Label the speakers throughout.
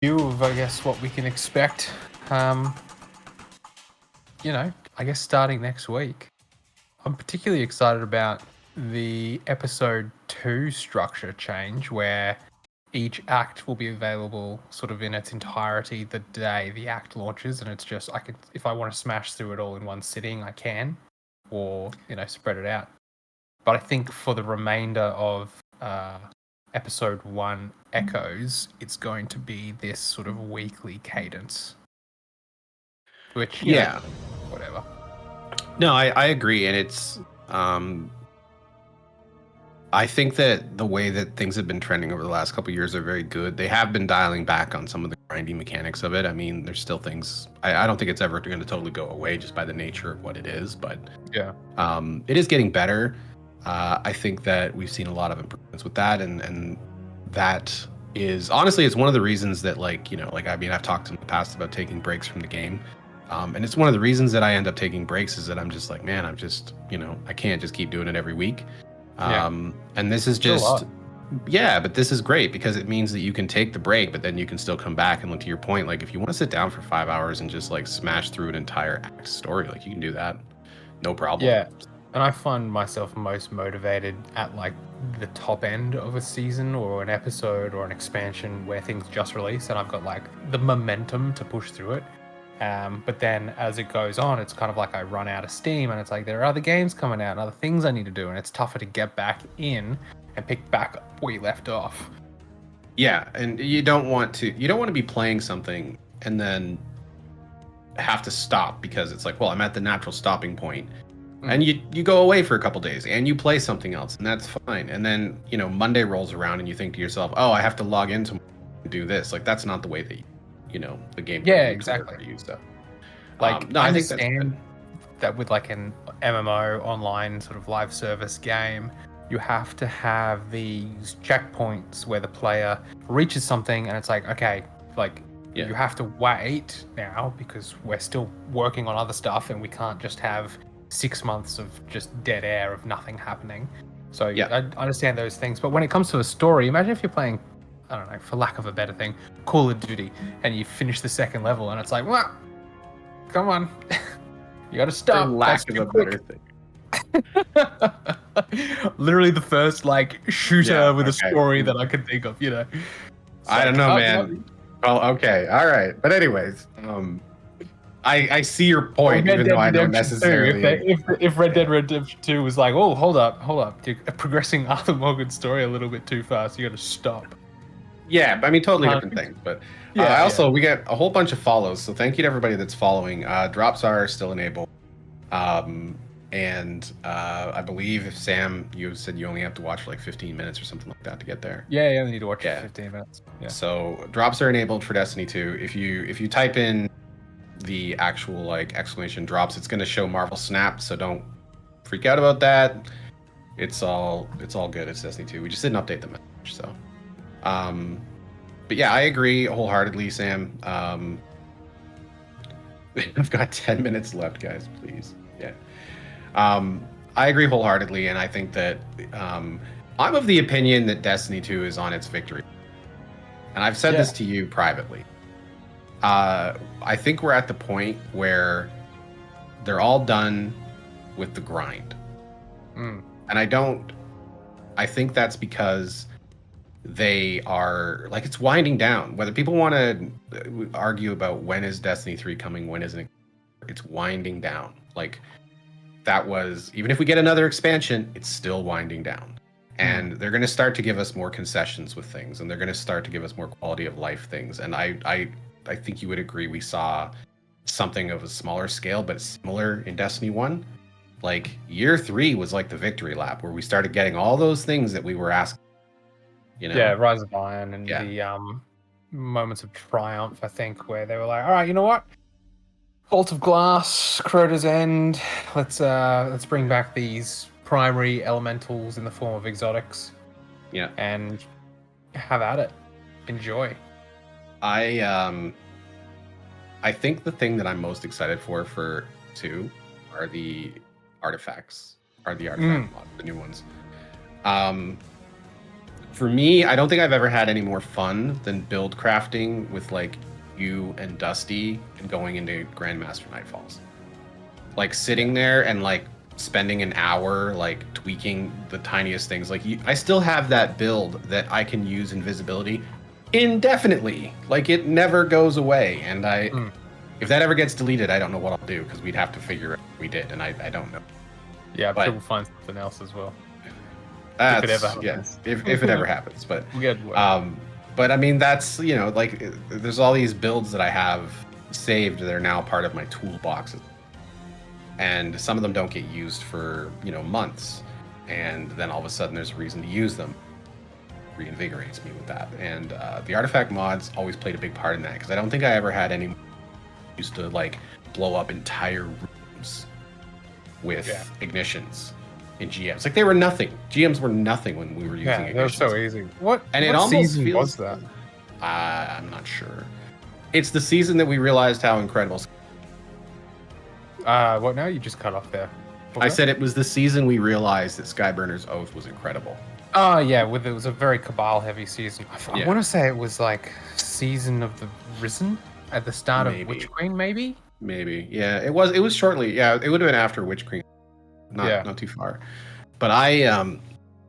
Speaker 1: of, I guess, what we can expect. I guess starting next week. I'm particularly excited about the episode 2 structure change, where each act will be available sort of in its entirety the day the act launches, and it's just if I want to smash through it all in one sitting, I can, or spread it out. But I think for the remainder of episode 1 Echoes, it's going to be this sort of weekly cadence, which whatever.
Speaker 2: No, I agree, and it's I think that the way that things have been trending over the last couple of years are very good. They have been dialing back on some of the grinding mechanics of it. I mean, there's still things. I don't think it's ever going to totally go away just by the nature of what it is, but
Speaker 1: yeah,
Speaker 2: it is getting better. I think that we've seen a lot of improvements with that, and that is honestly, it's one of the reasons that I've talked in the past about taking breaks from the game. And it's one of the reasons that I end up taking breaks is that I'm just like, man, I'm just, I can't just keep doing it every week. And this is just, but this is great because it means that you can take the break, but then you can still come back and, to your point, like if you want to sit down for 5 hours and just like smash through an entire act story, like you can do that, no problem.
Speaker 1: Yeah, and I find myself most motivated at like the top end of a season or an episode or an expansion where things just release and I've got like the momentum to push through it. But then as it goes on, it's kind of like I run out of steam and it's like there are other games coming out and other things I need to do, and it's tougher to get back in and pick back up where you left off.
Speaker 2: Yeah, and you don't want to be playing something and then have to stop because it's like, well, I'm at the natural stopping point. And you go away for a couple days and you play something else, and that's fine. And then, Monday rolls around and you think to yourself, oh, I have to log in to do this. Like, that's not the way that the game.
Speaker 1: Yeah, exactly.
Speaker 2: For you, so.
Speaker 1: Like,
Speaker 2: no,
Speaker 1: I
Speaker 2: think that's
Speaker 1: understand that with like an MMO online sort of live service game, you have to have these checkpoints where the player reaches something and it's like, okay, like you have to wait now because we're still working on other stuff and we can't just have 6 months of just dead air of nothing happening. So I understand those things. But when it comes to a story, imagine if you're playing, I don't know, for lack of a better thing, Call of Duty, and you finish the second level and it's like, well, come on. You gotta stop.
Speaker 2: For lack of a better thing.
Speaker 1: Literally the first like shooter with a story that I could think of,
Speaker 2: I don't know, man. Well, okay, all right. But anyways, I see your point, even though I don't necessarily.
Speaker 1: If Red Dead Redemption 2 was like, oh, hold up, you're progressing Arthur Morgan's story a little bit too fast, you got to stop.
Speaker 2: Yeah, I mean, totally different things. But we get a whole bunch of follows, so thank you to everybody that's following. Drops are still enabled, and I believe if Sam, you said you only have to watch for like 15 minutes or something like that to get there.
Speaker 1: Yeah, you only need to watch 15 minutes. Yeah.
Speaker 2: So drops are enabled for Destiny 2. If you type in the actual like exclamation drops, it's going to show Marvel Snap, so don't freak out about that. It's all good. It's Destiny 2. We just didn't update the message, so but yeah, I agree wholeheartedly, Sam. I've got 10 minutes left, guys, please. I agree wholeheartedly, and I think that I'm of the opinion that Destiny 2 is on its victory, and I've said this to you privately. I think we're at the point where they're all done with the grind. And I think that's because they are like, it's winding down. Whether people want to argue about when is Destiny 3 coming, when isn't it, it's winding down. Like, that was, even if we get another expansion, it's still winding down. And they're going to start to give us more concessions with things, and they're going to start to give us more quality of life things. And I think you would agree we saw something of a smaller scale, but similar in Destiny 1. Like, year 3 was like the victory lap, where we started getting all those things that we were asking.
Speaker 1: Yeah, Rise of Iron and the moments of triumph, I think, where they were like, all right, you know what? Bolt of Glass, Crota's End, let's bring back these primary elementals in the form of exotics.
Speaker 2: Yeah.
Speaker 1: And have at it. Enjoy.
Speaker 2: I think the thing that I'm most excited for 2 are the artifacts. The artifact mod, the new ones. For me, I don't think I've ever had any more fun than build crafting with like you and Dusty and going into Grandmaster Nightfalls. Like sitting there and like spending an hour like tweaking the tiniest things. Like I still have that build that I can use invisibility indefinitely. Like it never goes away. And if that ever gets deleted, I don't know what I'll do because we'd have to figure out what we did, and I don't know.
Speaker 1: Yeah, I'm sure we'll find something else as well.
Speaker 2: If it ever happens. If it ever happens. But but I mean that's like there's all these builds that I have saved that are now part of my toolboxes. And some of them don't get used for months, and then all of a sudden there's a reason to use them. Reinvigorates me with that, and the artifact mods always played a big part in that because I don't think I ever had any used to like blow up entire rooms with ignitions in GMs. Like they were nothing. GMs were nothing when we were using ignitions.
Speaker 1: That was so easy. What
Speaker 2: it
Speaker 1: almost
Speaker 2: season
Speaker 1: was
Speaker 2: feels
Speaker 1: that?
Speaker 2: I'm not sure. It's the season that we realized how incredible.
Speaker 1: What now? You just cut off there.
Speaker 2: I said it was the season we realized that Skyburner's Oath was incredible.
Speaker 1: Oh yeah, it was a very Cabal heavy season. I want to say it was like season of the Risen at the start of Witch Queen, maybe.
Speaker 2: Maybe, yeah. It was shortly. Yeah, it would have been after Witch Queen. Not too far. But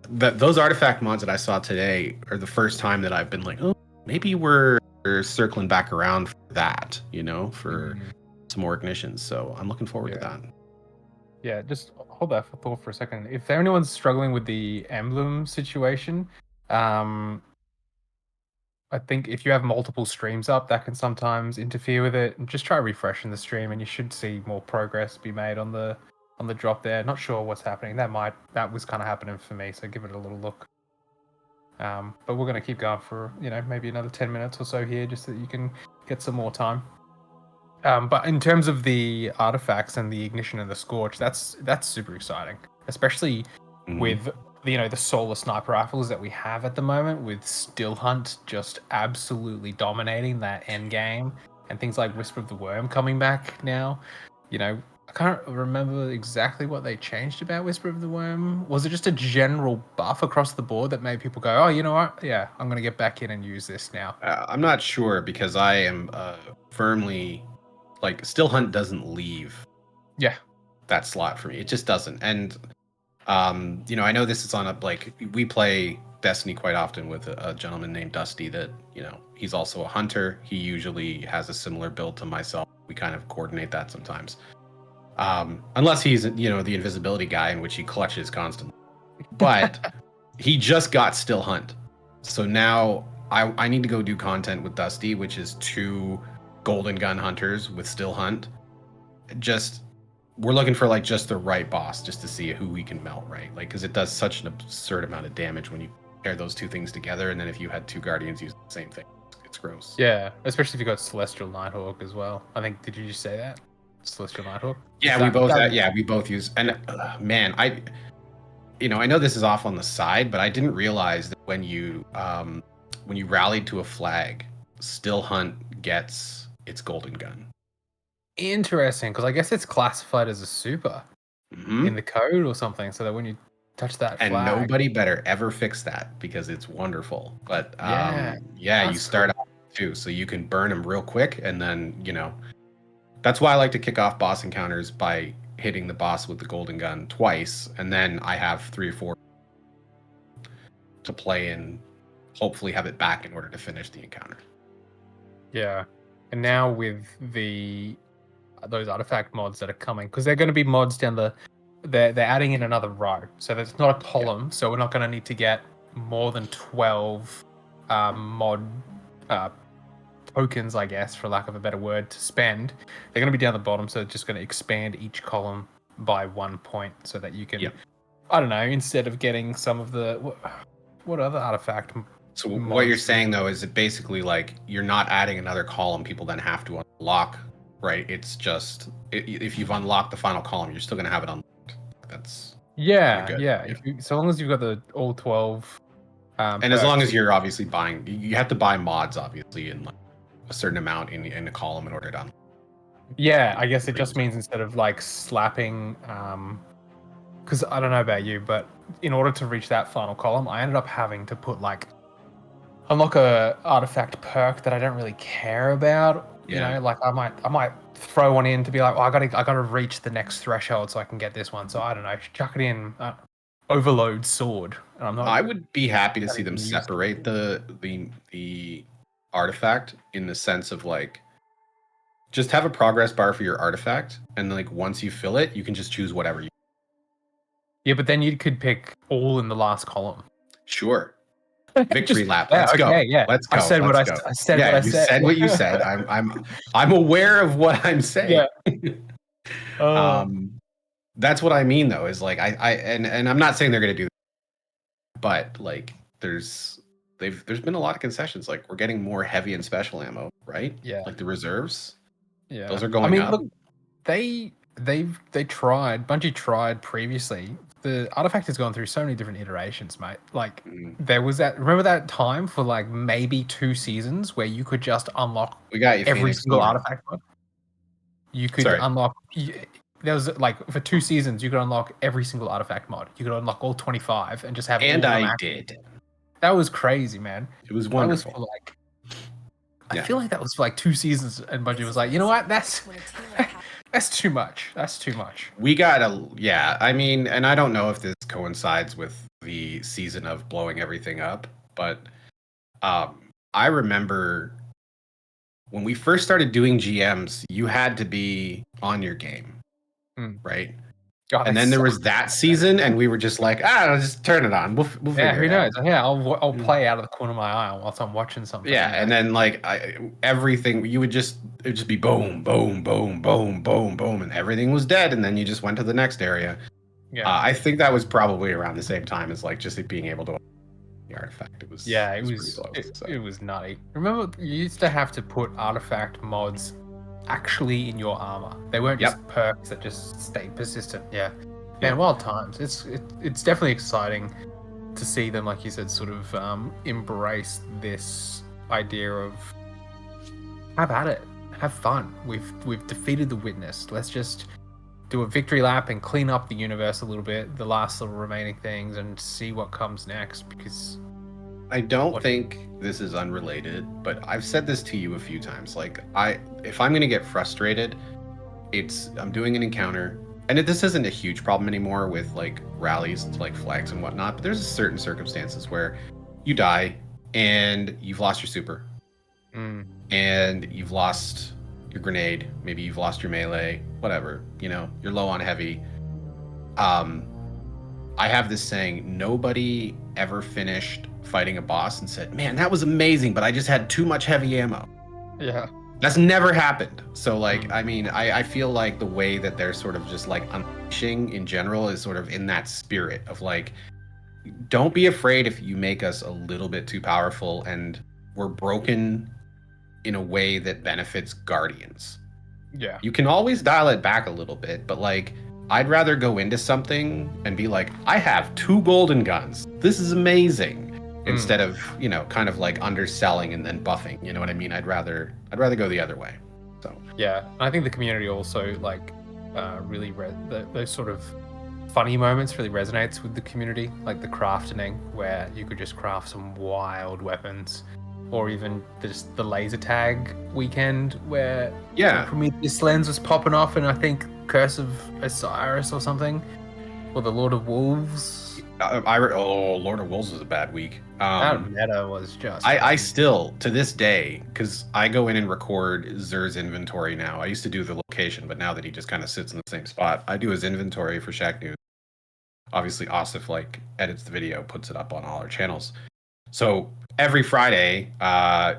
Speaker 2: those artifact mods that I saw today are the first time that I've been like, oh, maybe we're circling back around for that, for some more ignitions. So I'm looking forward to that.
Speaker 1: Yeah, just hold that thought for a second. If anyone's struggling with the emblem situation, I think if you have multiple streams up, that can sometimes interfere with it. And just try refreshing the stream, and you should see more progress be made on the drop there. Not sure what's happening. That was kind of happening for me, so give it a little look. But we're gonna keep going for maybe another 10 minutes or so here, just so that you can get some more time. But in terms of the artifacts and the ignition and the scorch, that's super exciting, especially with the solar sniper rifles that we have at the moment, with Still Hunt just absolutely dominating that end game, and things like Whisper of the Worm coming back now. I can't remember exactly what they changed about Whisper of the Worm. Was it just a general buff across the board that made people go, oh, you know what? Yeah, I'm going to get back in and use this now.
Speaker 2: I'm not sure because I am firmly... Like, Still Hunt doesn't leave that slot for me. It just doesn't. And, I know this is on we play Destiny quite often with a gentleman named Dusty that, he's also a hunter. He usually has a similar build to myself. We kind of coordinate that sometimes. Unless he's, the invisibility guy, in which he clutches constantly. But he just got Still Hunt. So now I need to go do content with Dusty, which is 2 golden gun hunters with Still Hunt. We're looking for just the right boss, just to see who we can melt, right? Because it does such an absurd amount of damage when you pair those 2 things together, and then if you had 2 guardians use the same thing, it's gross.
Speaker 1: Yeah, especially if you got Celestial Nighthawk as well. I think, did you just say that? Celestial Nighthawk?
Speaker 2: Yeah, we both use, and man, I know this is off on the side, but I didn't realize that when you rallied to a flag, Still Hunt gets its golden gun.
Speaker 1: Interesting, because I guess it's classified as a super in the code or something, so that when you touch that flag...
Speaker 2: And nobody better ever fix that, because it's wonderful. But you start off too, so you can burn them real quick, and then, that's why I like to kick off boss encounters by hitting the boss with the golden gun twice, and then I have 3 or 4 to play and hopefully have it back in order to finish the encounter.
Speaker 1: Yeah, and now with those artifact mods that are coming, because they're going to be mods down they're adding in another row, so there's not a column, so we're not going to need to get more than 12 mod tokens, I guess, for lack of a better word, to spend. They're going to be down the bottom, so it's just going to expand each column by 1 point, so that you can, I don't know, instead of getting some of the what other artifact.
Speaker 2: So what you're saying though is that basically you're not adding another column people then have to unlock, right? It's just if you've unlocked the final column, you're still going to have it unlocked. That's
Speaker 1: so long as you've got the all 12
Speaker 2: and as long as you're obviously buying, you have to buy mods obviously in a certain amount in a column in order to unlock.
Speaker 1: Yeah, I guess it just means instead of slapping because I don't know about you, but in order to reach that final column, I ended up having to put like unlock a artifact perk that I don't really care about. You know, like I might throw one in to be like, well, I gotta reach the next threshold so I can get this one. So I don't know, chuck it in, overload sword, and I'm not.
Speaker 2: I would be happy to see them
Speaker 1: even use
Speaker 2: separate the artifact in the sense of like just have a progress bar for your artifact, and like once you fill it, you can just choose whatever you.
Speaker 1: Yeah, but then you could pick all in the last column.
Speaker 2: Sure. Victory lap.
Speaker 1: Yeah,
Speaker 2: Let's go.
Speaker 1: okay, yeah.
Speaker 2: Let's go.
Speaker 1: I said what
Speaker 2: Let's go.
Speaker 1: I said.
Speaker 2: Yeah,
Speaker 1: what I
Speaker 2: you
Speaker 1: said.
Speaker 2: said what you said. I'm aware of what I'm saying.
Speaker 1: Yeah.
Speaker 2: That's what I mean though, is like and I'm not saying they're gonna do that, but like there's been a lot of concessions. Like we're getting more heavy and special ammo, right?
Speaker 1: Yeah.
Speaker 2: Like the reserves.
Speaker 1: Yeah.
Speaker 2: Those are going up.
Speaker 1: Look, they tried. Bungie tried previously. The artifact has gone through so many different iterations, mate. Like there was remember that time for like maybe 2 seasons where you could just unlock
Speaker 2: we got you,
Speaker 1: every
Speaker 2: Phoenix
Speaker 1: single
Speaker 2: North.
Speaker 1: artifact mod. You could unlock. There was like for 2 seasons you could unlock every single artifact mod. You could unlock all 25 and just have.
Speaker 2: And I did.
Speaker 1: That was crazy, man.
Speaker 2: It was wonderful.
Speaker 1: That was for like. I feel like that was for like 2 seasons, and Bungie was like, you know what? That's too much. That's too much.
Speaker 2: We gotta, yeah. I mean, and I don't know if this coincides with the season of blowing everything up, but I remember when we first started doing GMs, you had to be on your game, right? God, and then there was that season, and we were just like, just turn it on. We'll figure it out.
Speaker 1: Who knows? Yeah, I'll play out of the corner of my eye whilst I'm watching something.
Speaker 2: Yeah, and then like everything, it would just be boom, boom, boom, boom, boom, boom, and everything was dead, and then you just went to the next area. Yeah, I think that was probably around the same time as like just being able to the artifact. It was
Speaker 1: it was nutty. Remember, you used to have to put artifact mods actually in your armor. They weren't just perks that just stay persistent. Yeah. Man, wild times. It's definitely exciting to see them, like you said, sort of embrace this idea of have at it, have fun. We've defeated the witness. Let's just do a victory lap and clean up the universe a little bit, the last little remaining things, and see what comes next. Because
Speaker 2: I don't think this is unrelated, but I've said this to you a few times. Like if I'm gonna get frustrated, I'm doing an encounter, and this isn't a huge problem anymore with like rallies to like flags and whatnot, but there's certain circumstances where you die and you've lost your super, and you've lost your grenade, maybe you've lost your melee, whatever, you're low on heavy. I have this saying, nobody ever finished fighting a boss and said, man, that was amazing, but I just had too much heavy ammo.
Speaker 1: Yeah.
Speaker 2: That's never happened. So like, I mean, I feel like the way that they're sort of just like unleashing in general is sort of in that spirit of like, don't be afraid if you make us a little bit too powerful and we're broken in a way that benefits Guardians.
Speaker 1: Yeah.
Speaker 2: You can always dial it back a little bit, but like, I'd rather go into something and be like, I have 2 golden guns. This is amazing. Instead of, kind of like underselling and then buffing. You know what I mean? I'd rather go the other way. So
Speaker 1: yeah, I think the community also like really those sort of funny moments really resonates with the community, like the crafting, where you could just craft some wild weapons, or even just the laser tag weekend where Prometheus lens was popping off, and I think Curse of Osiris or something, or the Lord of Wolves.
Speaker 2: Lord of Wolves was a bad week.
Speaker 1: That meta was just.
Speaker 2: I still, to this day, because I go in and record Zer's inventory now. I used to do the location, but now that he just kind of sits in the same spot, I do his inventory for Shacknews. Obviously, Asif edits the video, puts it up on all our channels. So every Friday,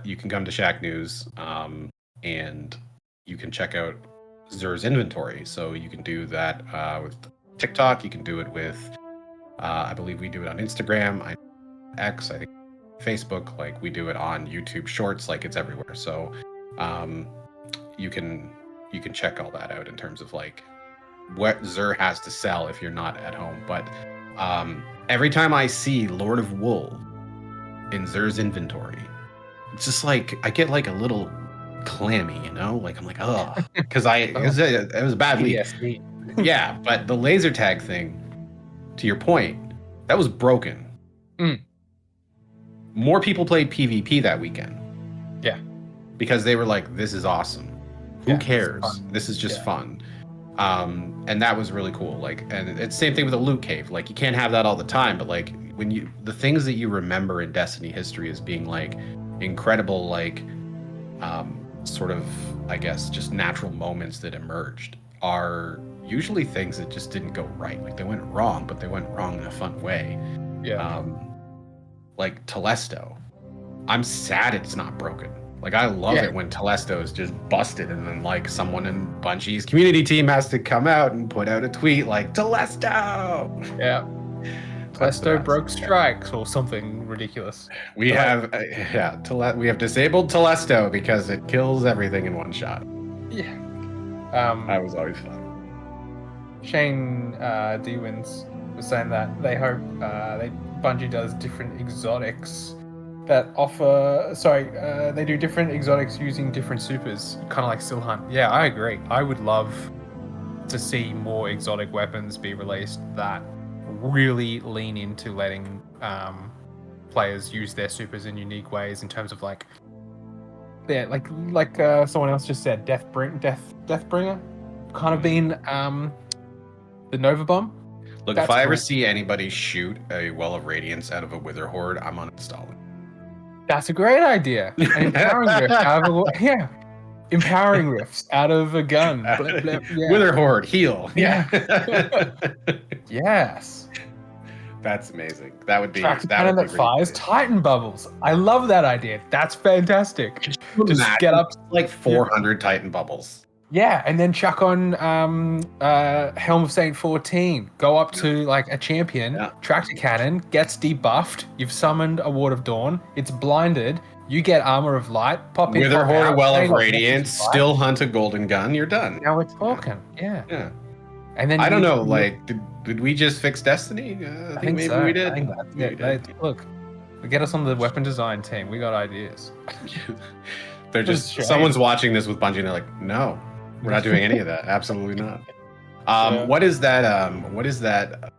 Speaker 2: you can come to Shacknews, and you can check out Zer's inventory. So you can do that with TikTok. You can do it with. I believe we do it on Instagram, X, I think Facebook, like we do it on YouTube Shorts, like it's everywhere. So you can check all that out in terms of like what Zer has to sell if you're not at home. But every time I see Lord of Wolves in Zer's inventory, it's just like I get like a little clammy, like I'm like, oh, because it was a bad week. Yeah, but the laser tag thing, to your point, that was broken. More people played PvP that weekend.
Speaker 1: Yeah.
Speaker 2: Because they were like, this is awesome. Who cares? This is just fun. And that was really cool. Like, and it's the same thing with a loot cave. Like, you can't have that all the time, but like the things that you remember in Destiny history as being like incredible, like sort of, I guess, just natural moments that emerged are usually things that just didn't go right. Like, they went wrong, but they went wrong in a fun way.
Speaker 1: Yeah.
Speaker 2: Like Telesto. I'm sad it's not broken. Like, I love it when Telesto is just busted and then like someone in Bungie's community team has to come out and put out a tweet like, Telesto!
Speaker 1: Yeah. Telesto broke strikes or something ridiculous.
Speaker 2: We have we have disabled Telesto because it kills everything in one shot.
Speaker 1: Yeah.
Speaker 2: That was always fun.
Speaker 1: Shane D-Wins was saying that they hope Bungie does different exotics that offer. They do different exotics using different supers, kind of like Still Hunt. Yeah, I agree. I would love to see more exotic weapons be released that really lean into letting players use their supers in unique ways in terms of like someone else just said, Deathbringer, kind of being the Nova Bomb.
Speaker 2: Look, if I ever see anybody shoot a Well of Radiance out of a Wither Horde, I'm uninstalling.
Speaker 1: That's a great idea. An empowering rift out of empowering rifts out of a gun.
Speaker 2: Wither Horde, heal. Yeah.
Speaker 1: Yes.
Speaker 2: That's amazing. That would be
Speaker 1: that really fires great. Titan bubbles. I love that idea. That's fantastic.
Speaker 2: Just get up like 400 Titan bubbles.
Speaker 1: Yeah, and then chuck on Helm of Saint 14. Go up to like a champion, tractor cannon, gets debuffed. You've summoned a Ward of Dawn. It's blinded. You get Armor of Light. Pop in.
Speaker 2: Wither Horde, a Well of Radiance. Still hunt a Golden Gun. You're done.
Speaker 1: Now we're talking. Yeah. And then
Speaker 2: I don't know. Like, did we just fix Destiny? I think maybe so. We did.
Speaker 1: I think look, get us on the weapon design team. We got ideas.
Speaker 2: They're just someone's watching this with Bungie and they're like, no. We're not doing any of that. Absolutely not. What is that? What is that?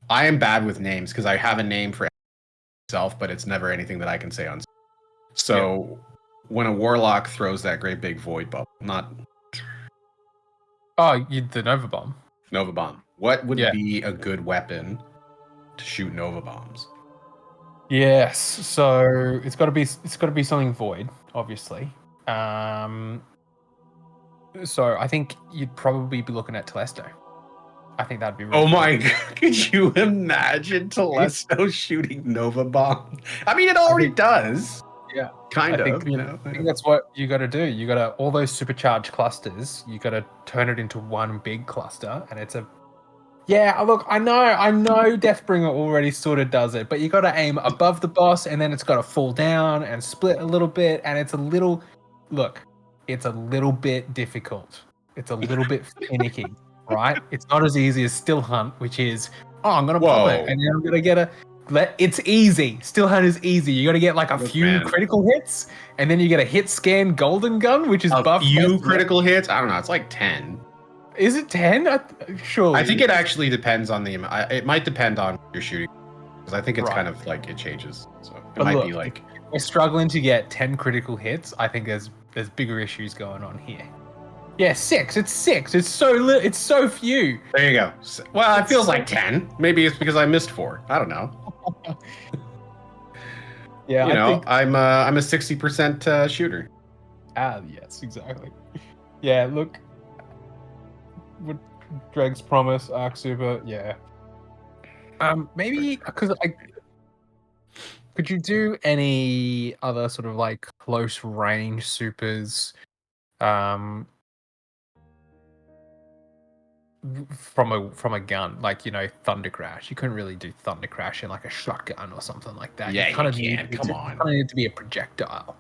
Speaker 2: I am bad with names because I have a name for myself, but it's never anything that I can say on. So when a warlock throws that great big void bubble, not.
Speaker 1: Oh, the Nova Bomb.
Speaker 2: Nova Bomb. What would be a good weapon to shoot Nova Bombs?
Speaker 1: Yes. So it's got to be something void, obviously. So I think you'd probably be looking at Telesto. I think that'd be really
Speaker 2: cool. My God. Could you imagine Telesto shooting Nova Bomb? I mean, it already does.
Speaker 1: Yeah.
Speaker 2: Kind of, you know.
Speaker 1: I think that's what you got to do. You got to, all those supercharged clusters, you got to turn it into one big cluster. And it's look, I know Deathbringer already sort of does it, but you got to aim above the boss and then it's got to fall down and split a little bit. And it's a little bit difficult. It's a little bit finicky, right? It's not as easy as Still Hunt, which is, I'm going to pop it, and then I'm going to it's easy. Still Hunt is easy. You got to get like a few critical hits, and then you get a hit scan Golden Gun, which is buffed.
Speaker 2: A few critical hits? I don't know. It's like 10.
Speaker 1: Is it 10? Sure.
Speaker 2: I think it actually depends on the amount. It might depend on what you're shooting, because I think it's kind of like it changes. So it might be like...
Speaker 1: We're struggling to get 10 critical hits. I think there's bigger issues going on here. Yeah, 6. It's 6. It's so few.
Speaker 2: There you go. Well, it feels like 10. Maybe it's because I missed 4. I don't know.
Speaker 1: Yeah,
Speaker 2: I'm a 60% shooter.
Speaker 1: Yes, exactly. Yeah, look. With Dreg's Promise, Arc Super, yeah. Maybe because could you do any other sort of like close range supers from a gun, like, Thunder Crash? You couldn't really do Thunder Crash in like a shotgun or something like that.
Speaker 2: Yeah,
Speaker 1: you kind of
Speaker 2: need
Speaker 1: to be a projectile.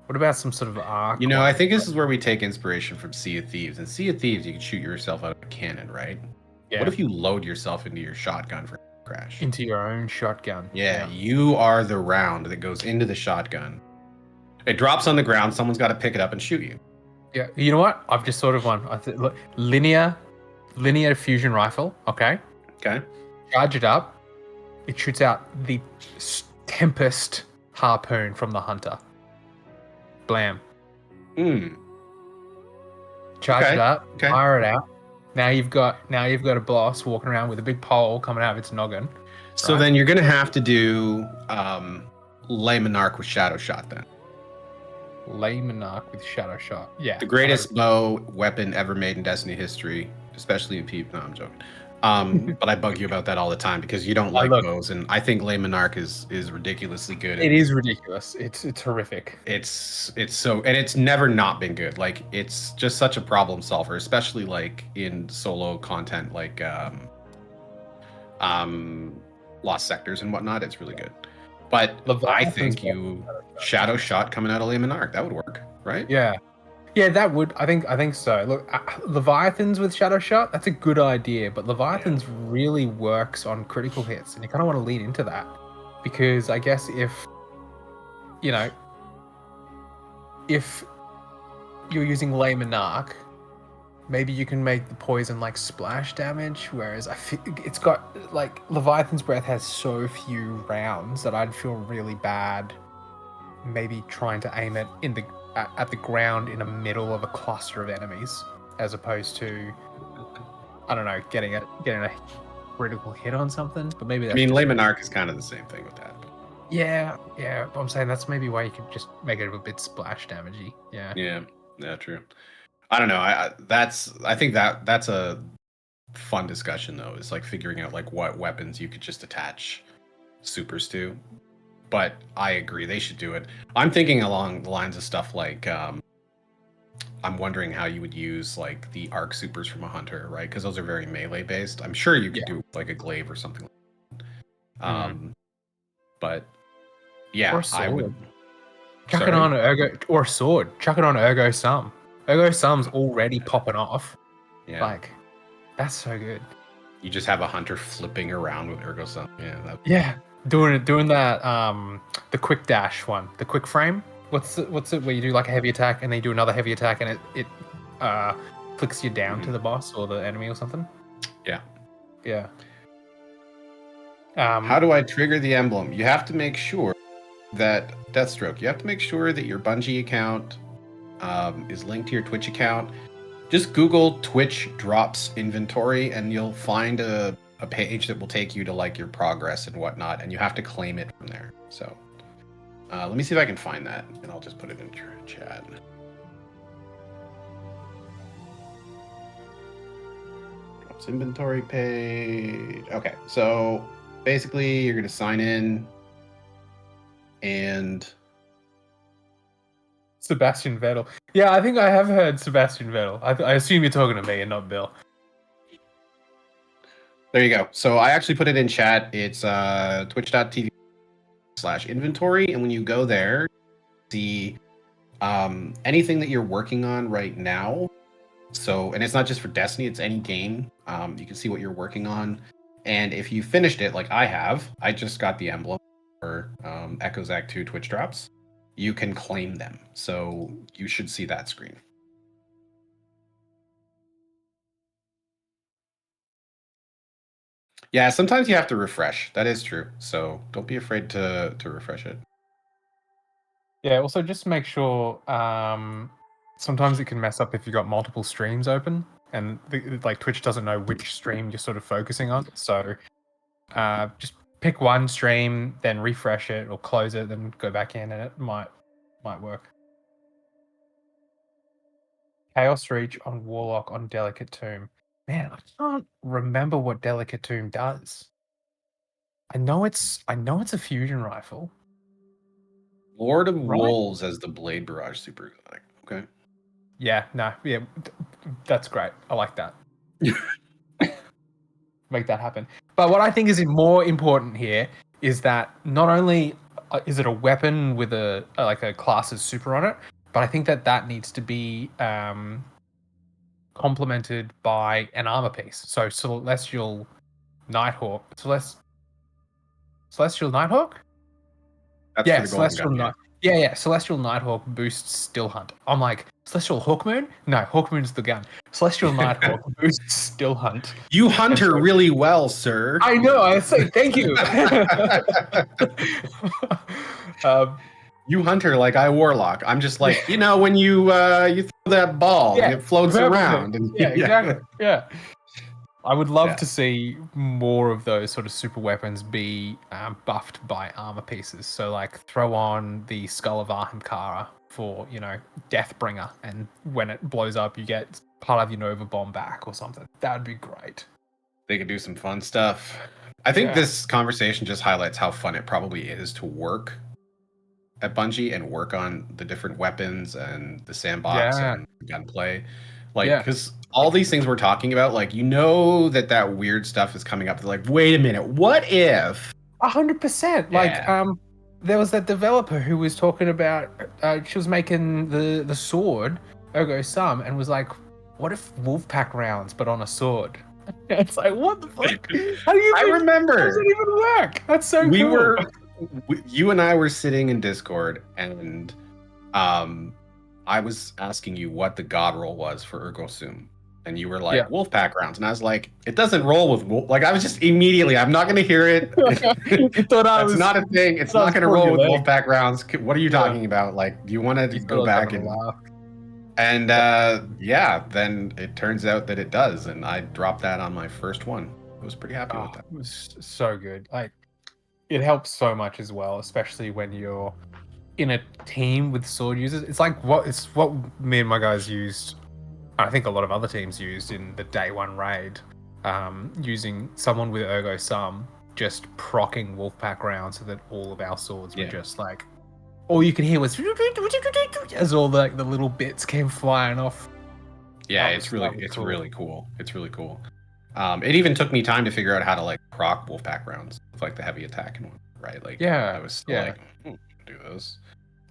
Speaker 1: What about some sort of arc?
Speaker 2: I think this is where we take inspiration from Sea of Thieves. In Sea of Thieves, you can shoot yourself out of a cannon, right? Yeah. What if you load yourself into your shotgun for Crash?
Speaker 1: Into your own shotgun.
Speaker 2: Yeah, you are the round that goes into the shotgun. It drops on the ground. Someone's got to pick it up and shoot you.
Speaker 1: Yeah, you know what? I've just thought of one. Look, linear linear fusion rifle. Okay.
Speaker 2: Okay.
Speaker 1: Charge it up. It shoots out the Tempest harpoon from the hunter. Blam.
Speaker 2: Hmm.
Speaker 1: Charge it
Speaker 2: Okay.
Speaker 1: up.
Speaker 2: Okay.
Speaker 1: Fire it out. Now you've got a boss walking around with a big pole coming out of its noggin.
Speaker 2: So
Speaker 1: right?
Speaker 2: then you're gonna have to do Lay Monarch with Shadow Shot then.
Speaker 1: Lay Monarch with Shadow Shot. Yeah.
Speaker 2: The greatest bow weapon ever made in Destiny history, especially in PvP. No, I'm joking. But I bug you about that all the time because you don't like bows, and I think Lay Monarch is ridiculously good.
Speaker 1: It is ridiculous. It's horrific.
Speaker 2: It's so, and it's never not been good. Like, it's just such a problem solver, especially like in solo content, like Lost Sectors and whatnot. It's really good. But I think Shadow Shot coming out of Lay Monarch, that would work, right?
Speaker 1: Yeah. Yeah, that would. I think so. Look, Leviathans with Shadow Shot, that's a good idea, but Leviathans really works on critical hits, and you kind of want to lean into that. Because I guess if you're using Lay Monarch, maybe you can make the poison like splash damage, whereas it's got like Leviathan's Breath has so few rounds that I'd feel really bad maybe trying to aim it at the ground in the middle of a cluster of enemies, as opposed to, I don't know, getting a critical hit on something. But maybe that's
Speaker 2: Lay Monarch is kind of the same thing with that.
Speaker 1: Yeah. But I'm saying that's maybe why you could just make it a bit splash damagey. Yeah,
Speaker 2: true. I don't know. I think that's a fun discussion though. Is like figuring out like what weapons you could just attach supers to. But I agree, they should do it. I'm thinking along the lines of stuff like I'm wondering how you would use like the arc supers from a hunter, right? Because those are very melee based. I'm sure you could do like a glaive or something. But yeah, I would
Speaker 1: chuck it on Ergo or a sword. Chuck it on Ergo Sum. Ergo Sum's already popping off.
Speaker 2: Yeah,
Speaker 1: like that's so good.
Speaker 2: You just have a hunter flipping around with Ergo Sum.
Speaker 1: Yeah. Doing that the quick dash one, the quick frame. What's it where you do like a heavy attack and then you do another heavy attack and it flicks you down to the boss or the enemy or something?
Speaker 2: Yeah.
Speaker 1: How
Speaker 2: do I trigger the emblem? You have to make sure that Deathstroke. You have to make sure that your Bungie account is linked to your Twitch account. Just Google Twitch drops inventory and you'll find a page that will take you to like your progress and whatnot, and you have to claim it from there. So let me see if I can find that, and I'll just put it in chat. Drops inventory page. Okay, so basically you're gonna sign in and
Speaker 1: Sebastian Vettel. Yeah, I think I have heard Sebastian Vettel. I assume you're talking to me and not Bill.
Speaker 2: There you go. So I actually put it in chat. It's twitch.tv/inventory. And when you go there, see anything that you're working on right now. So, and it's not just for Destiny, it's any game. You can see what you're working on. And if you finished it, like I have, I just got the emblem for Echoes Act 2 Twitch drops. You can claim them. So you should see that screen. Yeah, sometimes you have to refresh. That is true. So don't be afraid to refresh it.
Speaker 1: Yeah, also just make sure sometimes it can mess up if you've got multiple streams open and like Twitch doesn't know which stream you're sort of focusing on. So just pick one stream, then refresh it or close it, then go back in and it might work. Chaos Reach on Warlock on Delicate Tomb. Man, I can't remember what Delicate Tomb does. I know it's a fusion rifle.
Speaker 2: Lord of Wolves as the Blade Barrage super exotic. Okay.
Speaker 1: Yeah, that's great. I like that. Make that happen. But what I think is more important here is that not only is it a weapon with a class's super on it, but I think that needs to be complemented by an armor piece. So Celestial Nighthawk. Celestial Nighthawk?
Speaker 2: That's for the Golden Gun,
Speaker 1: Yeah. Celestial Nighthawk boosts Still Hunt. I'm like, Celestial Hawkmoon? No, Hawkmoon's the gun. Celestial Nighthawk boosts Still Hunt.
Speaker 2: You hunt her really well, sir.
Speaker 1: I know. I say thank you.
Speaker 2: You hunt her like I Warlock. I'm just like, when you throw that ball and it floats around. And,
Speaker 1: yeah, exactly. Yeah. I would love
Speaker 2: Yeah.
Speaker 1: to see more of those sort of super weapons be buffed by armor pieces. So, like, throw on the Skull of Ahamkara for, Deathbringer, and when it blows up, you get part of your Nova Bomb back or something. That would be great.
Speaker 2: They could do some fun stuff. I think this conversation just highlights how fun it probably is to work at Bungie and work on the different weapons and the sandbox and gunplay. Because all these things we're talking about, that weird stuff is coming up. They're like, wait a minute, what if?
Speaker 1: 100%. There was that developer who was talking about, she was making the sword, Ergo Sum, and was like, what if Wolfpack rounds, but on a sword? It's like, what the fuck?
Speaker 2: I remember.
Speaker 1: How does it even work? That's so cool.
Speaker 2: You and I were sitting in Discord, and I was asking you what the god roll was for Ergo Sum, and you were like, Wolfpack rounds, and I was like, it doesn't roll with wolf. Like, I was just immediately, I'm not going to hear it.
Speaker 1: You thought I was
Speaker 2: not a thing. It's not going to roll with Wolfpack rounds. What are you talking about? Like, do you want to go back and laugh? And then it turns out that it does, and I dropped that on my first one. I was pretty happy with that.
Speaker 1: It was so good. Like, it helps so much as well, especially when you're in a team with sword users. It's like what me and my guys used. I think a lot of other teams used in the day one raid, using someone with Ergo Sum, just procking Wolfpack rounds so that all of our swords were just like, all you could hear was as all the little bits came flying off.
Speaker 2: Yeah, it's really cool. It's really cool. It even took me time to figure out how to proc Wolfpack rounds with the heavy attack and right. I was still do this.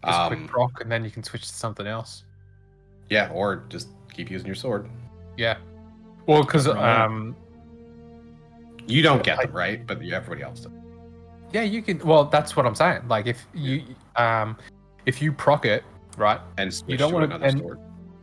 Speaker 1: Just quick proc, and then you can switch to something else.
Speaker 2: Yeah, or just keep using your sword.
Speaker 1: Yeah. Well, because
Speaker 2: you don't get them, right? But everybody else does.
Speaker 1: Yeah, you can. Well, that's what I'm saying. Like, if you proc it, right,
Speaker 2: and switch
Speaker 1: you don't
Speaker 2: to
Speaker 1: want
Speaker 2: another sword,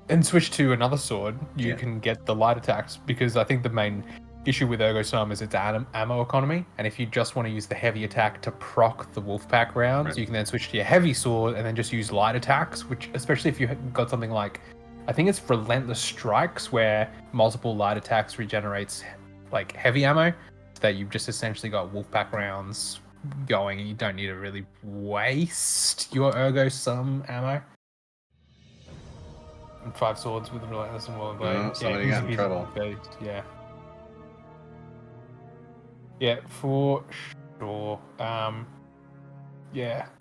Speaker 1: and switch to another sword, you can get the light attacks, because I think the main issue with Ergo Sum is its ammo economy, and if you just want to use the heavy attack to proc the Wolfpack rounds, you can then switch to your heavy sword and then just use light attacks, which, especially if you've got something like, I think it's Relentless Strikes, where multiple light attacks regenerates heavy ammo, so that you've just essentially got Wolfpack rounds going, and you don't need to really waste your Ergo Sum ammo. And 5 swords with Relentless and Warblade.
Speaker 2: Somebody got in trouble.
Speaker 1: Yeah. Yeah, for sure.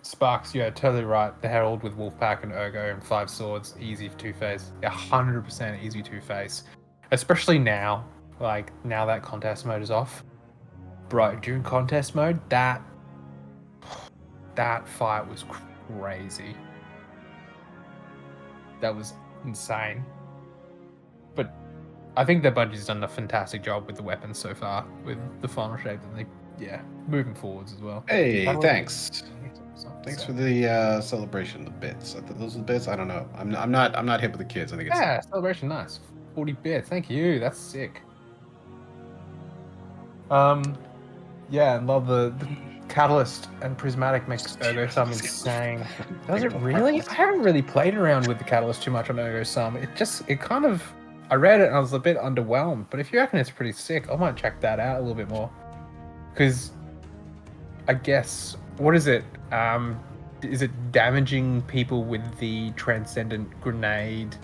Speaker 1: Sparks, you're totally right. The Herald with Wolfpack and Ergo and 5 swords, easy for 2-phase. 100% easy 2-phase. Especially now, now that contest mode is off. Bro, during contest mode, that fight was crazy. That was insane. But I think that Bungie's done a fantastic job with the weapons so far, with the final shape, and moving forwards as well.
Speaker 2: Hey, thanks. Thanks for the celebration, the bits. Those are the bits. I don't know. I'm not hip with the kids. I think it's
Speaker 1: celebration, nice. 40 bits. Thank you. That's sick. And love the Catalyst and Prismatic makes Ergo Sum insane. Does it really? I haven't really played around with the Catalyst too much on Ergo Sum. I read it and I was a bit underwhelmed, but if you reckon it's pretty sick, I might check that out a little bit more. Because I guess, what is it? Is it damaging people with the Transcendent Grenade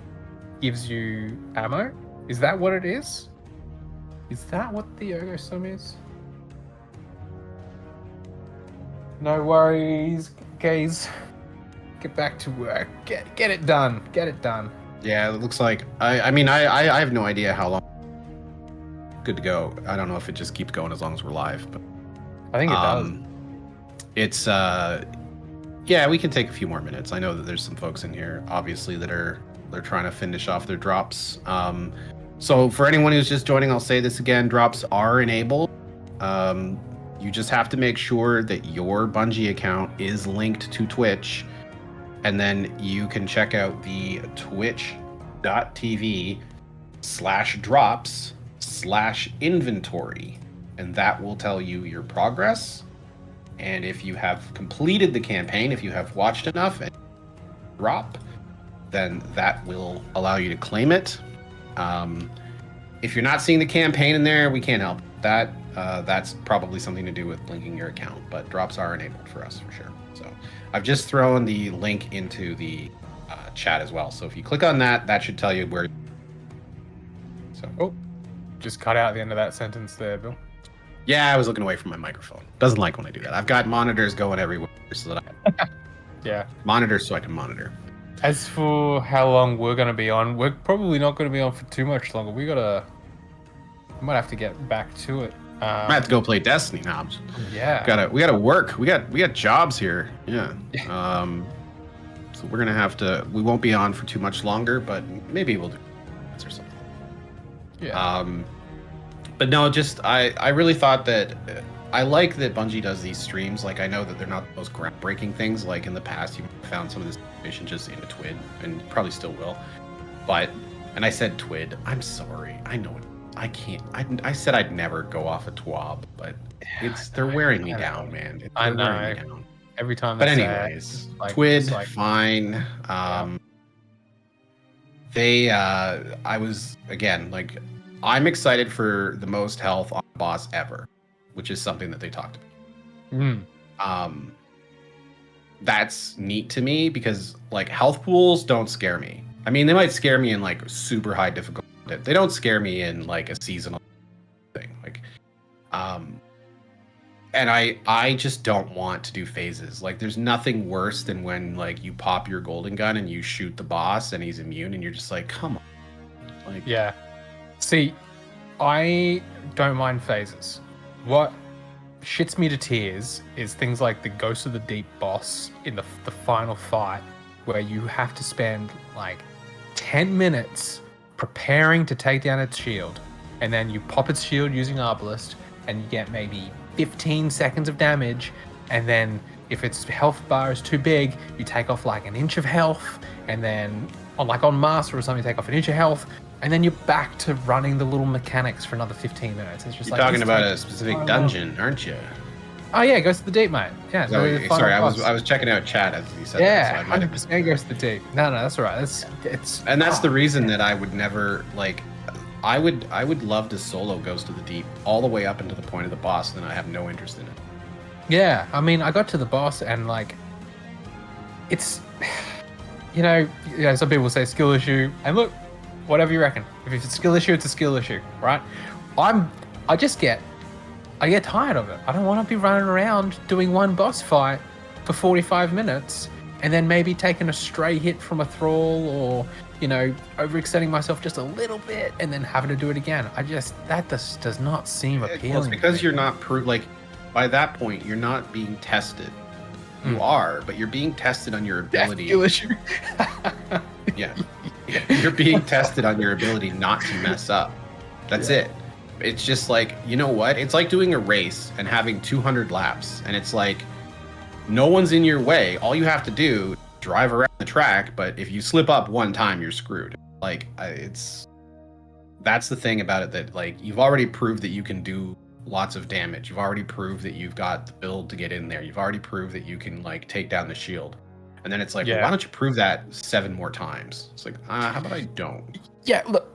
Speaker 1: gives you ammo? Is that what it is? Is that what the Ergo Sum is? No worries, guys. Get back to work. Get it done. Get it done.
Speaker 2: Yeah, it looks like I have no idea how long. Good to go. I don't know if it just keeps going as long as we're live, but
Speaker 1: I think it does.
Speaker 2: It's we can take a few more minutes. I know that there's some folks in here, obviously, they're trying to finish off their drops. So for anyone who's just joining, I'll say this again: drops are enabled. You just have to make sure that your Bungie account is linked to Twitch. and then you can check out the twitch.tv/drops/inventory, and that will tell you your progress. And if you have completed the campaign, if you have watched enough and drop, then that will allow you to claim it. If you're not seeing the campaign in there, we can't help that. That's probably something to do with linking your account, but drops are enabled for us for sure. So I've just thrown the link into the chat as well. So if you click on that, that should tell you where. So
Speaker 1: just cut out the end of that sentence there, Bill.
Speaker 2: Yeah, I was looking away from my microphone. Doesn't like when I do that. I've got monitors going everywhere so that
Speaker 1: yeah,
Speaker 2: monitors so I can monitor.
Speaker 1: As for how long we're going to be on, we're probably not going to be on for too much longer. We might have to get back to it.
Speaker 2: I have to go play Destiny now.
Speaker 1: Yeah.
Speaker 2: We gotta work. We got jobs here. Yeah. So we're gonna have to. We won't be on for too much longer, but maybe we'll do or something.
Speaker 1: Yeah.
Speaker 2: But no, just I really thought that I like that Bungie does these streams. Like I know that they're not the most groundbreaking things. Like in the past, you found some of this information just in a TWID, and probably still will. And I said TWID. I'm sorry. I know it. I can't. I said I'd never go off a TWAB, but they're wearing me down, man.
Speaker 1: I know. Every time.
Speaker 2: But anyways, TWID, fine. I was again like, I'm excited for the most health on a boss ever, which is something that they talked about. That's neat to me because like health pools don't scare me. I mean, they might scare me in like super high difficulty. They don't scare me in like a seasonal thing. Like, and I just don't want to do phases. Like, there's nothing worse than when like you pop your golden gun and you shoot the boss and he's immune, and you're just like, come on. Like,
Speaker 1: yeah. See, I don't mind phases. What shits me to tears is things like the Ghost of the Deep boss in the final fight, where you have to spend like 10 minutes preparing to take down its shield, and then you pop its shield using Arbalest, and you get maybe 15 seconds of damage, and then if its health bar is too big, you take off like an inch of health, and then on Master or something, you take off an inch of health, and then you're back to running the little mechanics for another 15 minutes. It's just
Speaker 2: you're talking about a specific dungeon, aren't you?
Speaker 1: Oh yeah, Goes to the Deep, mate. Yeah.
Speaker 2: Sorry, I was checking out chat as you said.
Speaker 1: Yeah, 100% Goes to the Deep. No, that's all right. That's
Speaker 2: the reason that I would never like. I would love to solo Goes to the Deep all the way up into the point of the boss, then I have no interest in it.
Speaker 1: Yeah, I mean, I got to the boss and like, it's, some people say skill issue, and look, whatever you reckon. If it's a skill issue, it's a skill issue, right? I get tired of it. I don't want to be running around doing one boss fight for 45 minutes and then maybe taking a stray hit from a thrall or, overextending myself just a little bit and then having to do it again. That just does not seem appealing.
Speaker 2: Well, it's because you're not by that point, you're not being tested. You are, but you're being tested on your ability.
Speaker 1: Skill issue.
Speaker 2: Yeah. You're being tested on your ability not to mess up. That's it. It's just like, you know what? It's like doing a race and having 200 laps, and it's like no one's in your way. All you have to do is drive around the track, but if you slip up one time, you're screwed. Like, that's the thing about it, that like you've already proved that you can do lots of damage. You've already proved that you've got the build to get in there. You've already proved that you can like take down the shield. And then it's like, well, why don't you prove that 7 more times? It's like, how about I don't?
Speaker 1: Yeah, look,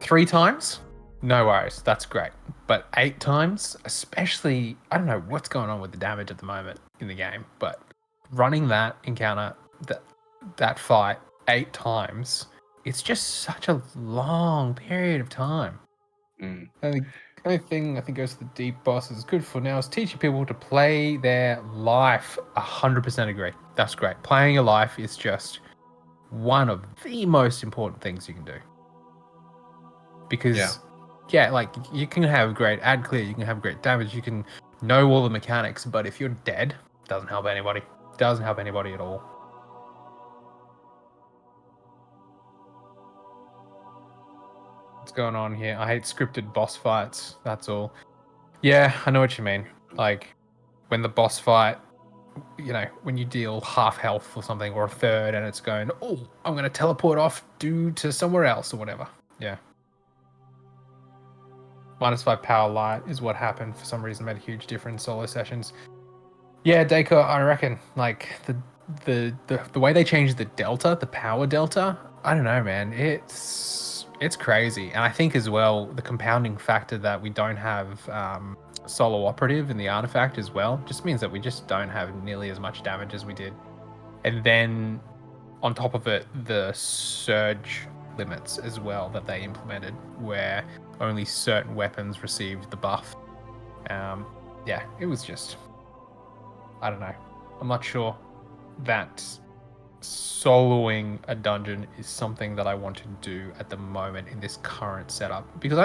Speaker 1: 3 times? No worries, that's great. But 8 times, especially, I don't know what's going on with the damage at the moment in the game, but running that encounter, that fight 8 times, it's just such a long period of time. And the only thing I think Goes to the Deep boss is good for now is teaching people to play their life. 100% agree. That's great. Playing your life is just one of the most important things you can do. Because, like, you can have great ad clear, you can have great damage, you can know all the mechanics, but if you're dead, it doesn't help anybody. It doesn't help anybody at all. What's going on here? I hate scripted boss fights, that's all. Yeah, I know what you mean. Like, when the boss fight when you deal half health or something, or a third, and it's going, oh, I'm going to teleport off due to somewhere else or whatever. Yeah. -5 power light is what happened for some reason. Made a huge difference solo sessions. Yeah, Dacre, I reckon like the way they changed the delta, the power delta. I don't know, man. It's crazy, and I think as well the compounding factor that we don't have solo operative in the artifact as well just means that we just don't have nearly as much damage as we did. And then on top of it, the surge limits as well that they implemented, where only certain weapons received the buff. Yeah, it was just, I don't know. I'm not sure that soloing a dungeon is something that I want to do at the moment in this current setup, because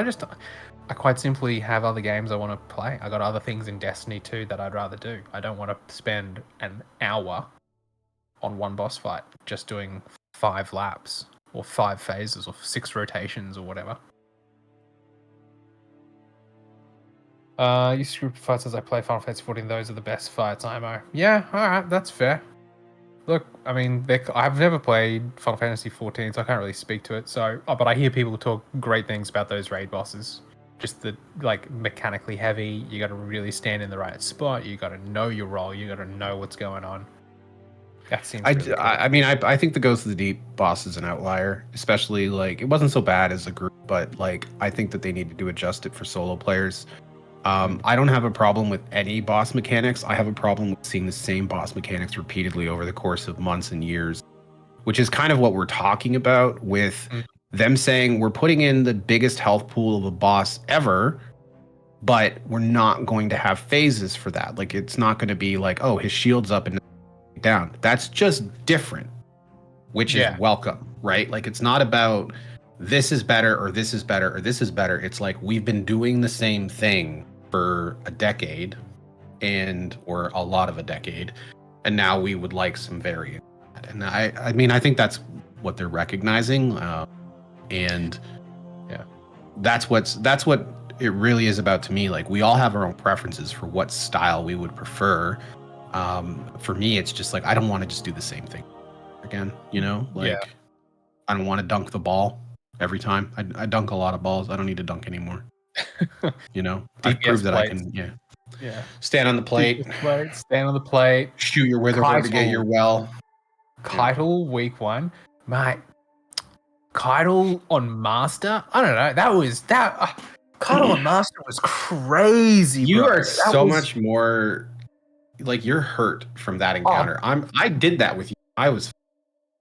Speaker 1: I quite simply have other games I want to play. I got other things in Destiny 2 that I'd rather do. I don't want to spend an hour on one boss fight just doing 5 laps or 5 phases or 6 rotations or whatever. You group fights as I play Final Fantasy 14. Those are the best fights, IMO. Yeah, alright, that's fair. Look, I mean, I've never played Final Fantasy 14, so I can't really speak to it. So, but I hear people talk great things about those raid bosses. Just the mechanically heavy. You got to really stand in the right spot. You got to know your role. You got to know what's going on. That seems. Really cool.
Speaker 2: I mean, I think the Ghost of the Deep boss is an outlier, especially it wasn't so bad as a group, but I think that they needed to adjust it for solo players. I don't have a problem with any boss mechanics. I have a problem with seeing the same boss mechanics repeatedly over the course of months and years, which is kind of what we're talking about with them saying we're putting in the biggest health pool of a boss ever, but we're not going to have phases for that. It's not going to be oh, his shield's up and down. That's just different, which is welcome, right? It's not about this is better or this is better or this is better. It's we've been doing the same thing for a decade or a lot of a decade, and now we would like some variant. And I mean, I think that's what they're recognizing, and yeah, that's what it really is about to me. We all have our own preferences for what style we would prefer. For me, it's just I don't want to just do the same thing again, I don't want to dunk the ball every time. I dunk a lot of balls. I don't need to dunk anymore. I've proved that I can. Yeah. Stand on the plate.
Speaker 1: Stand on the plate.
Speaker 2: Shoot your witherhoard to get your well.
Speaker 1: Keitel week 1, mate. Keitel on Master. I don't know. Keitel on Master was crazy.
Speaker 2: You
Speaker 1: bro.
Speaker 2: are so much more. You're hurt from that encounter. I did that with you.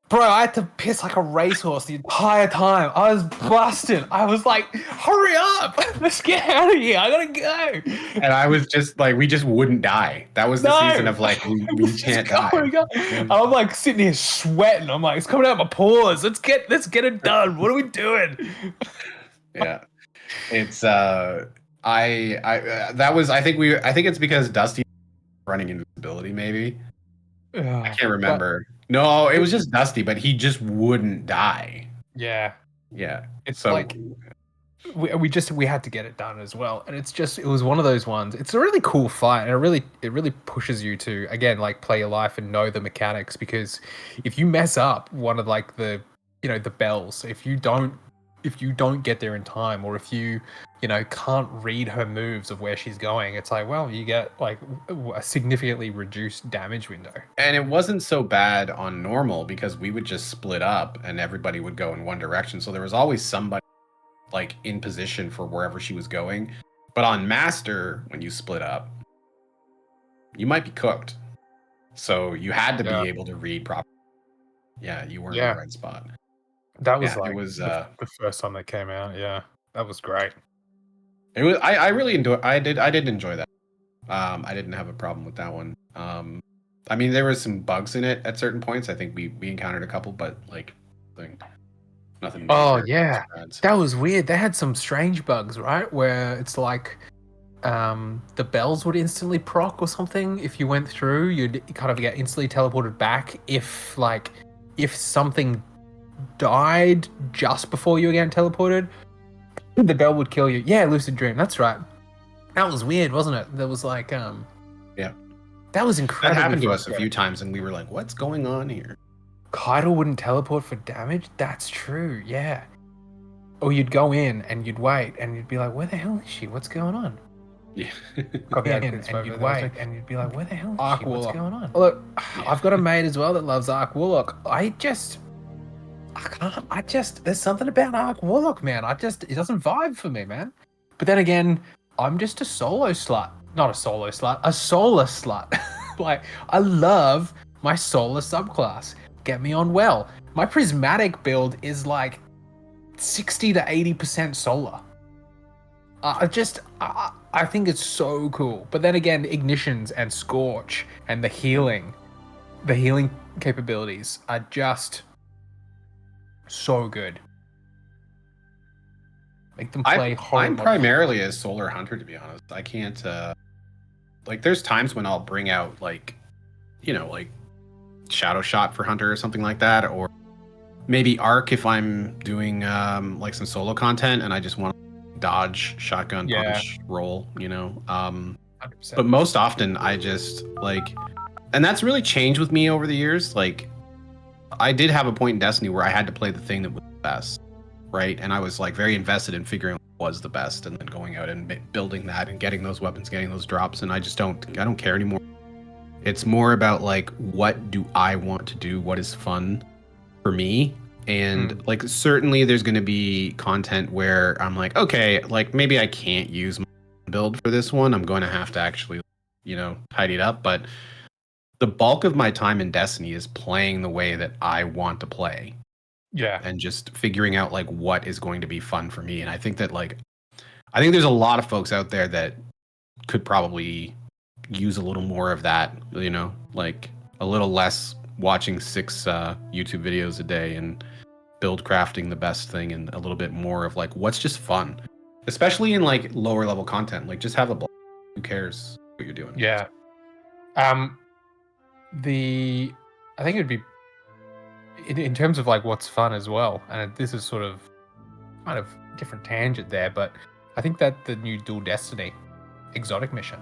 Speaker 1: Bro, I had to piss like a racehorse the entire time. I was busted. I was like, hurry up. Let's get out of here. I gotta go.
Speaker 2: And I was just we just wouldn't die. That was the season of we can't die.
Speaker 1: I'm sitting here sweating. I'm it's coming out of my pores. Let's get it done. What are we doing?
Speaker 2: Yeah. It's I think it's because Dusty running invisibility, maybe. I can't remember. No, it was just Dusty, but he just wouldn't die.
Speaker 1: Yeah. It's
Speaker 2: so
Speaker 1: we had to get it done as well, and it was one of those ones. It's a really cool fight, and it really pushes you to again play your life and know the mechanics, because if you mess up one of the the bells, if you don't get there in time, or if you can't read her moves of where she's going, it's you get a significantly reduced damage window.
Speaker 2: And it wasn't so bad on normal because we would just split up and everybody would go in one direction. So there was always somebody in position for wherever she was going. But on Master, when you split up, you might be cooked. So you had to be able to read properly. Yeah, you weren't in the right spot.
Speaker 1: That was it was the first time they came out. Yeah, that was great.
Speaker 2: It was. I really enjoyed. I did enjoy that. I didn't have a problem with that one. I mean, there was some bugs in it at certain points. I think we encountered a couple, but nothing.
Speaker 1: Oh yeah, that was weird. They had some strange bugs, right? Where it's the bells would instantly proc or something. If you went through, you'd kind of get instantly teleported back. If something died just before you were getting teleported, the bell would kill you. Yeah, Lucid Dream. That's right. That was weird, wasn't it? There was
Speaker 2: yeah.
Speaker 1: That was
Speaker 2: That
Speaker 1: incredible.
Speaker 2: happened to us a few times, and we were like, "What's going on here?"
Speaker 1: Kaido wouldn't teleport for damage? That's true, yeah. Or you'd go in and you'd wait and you'd be like, where the hell is she? What's going on?
Speaker 2: Yeah.
Speaker 1: Come in and you'd wait and you'd be like, where the hell is she? What's going on? Look, I've got a mate as well that loves Arc Warlock. I can't, there's something about Arc Warlock, man. It doesn't vibe for me, man. But then again, I'm just a solo slut. Not a solo slut, a solar slut. Like, I love my solar subclass. Get me on well. My prismatic build is like 60 to 80% solar. I think it's so cool. But then again, ignitions and scorch and the healing capabilities are just so good. Make them play hard.
Speaker 2: I'm primarily a solar hunter, to be honest. I can't like there's times when I'll bring out like shadow shot for hunter or something like that, or maybe arc if I'm doing like some solo content and I just want to dodge shotgun punch roll, 100%. But most often I just like, and that's really changed with me over the years. Like, I did have a point in Destiny where I had to play the thing that was the best, right? And I was like very invested in figuring out what was the best and then going out and building that and getting those weapons, getting those drops. And I don't care anymore. It's more about like, what do I want to do? What is fun for me? And like, certainly there's going to be content where I'm like, okay, like maybe I can't use my build for this one. I'm going to have to actually, tidy it up. But the bulk of my time in Destiny is playing the way that I want to play.
Speaker 1: Yeah.
Speaker 2: And just figuring out like what is going to be fun for me. And I think that I think there's a lot of folks out there that could probably use a little more of that, like a little less watching 6 YouTube videos a day and build crafting the best thing, and a little bit more of like what's just fun, especially in like lower level content. Like, just have a blast. Who cares what you're doing?
Speaker 1: Yeah. I think it'd be in terms of like what's fun as well, and this is sort of kind of different tangent there, but I think that the new Dual Destiny exotic mission,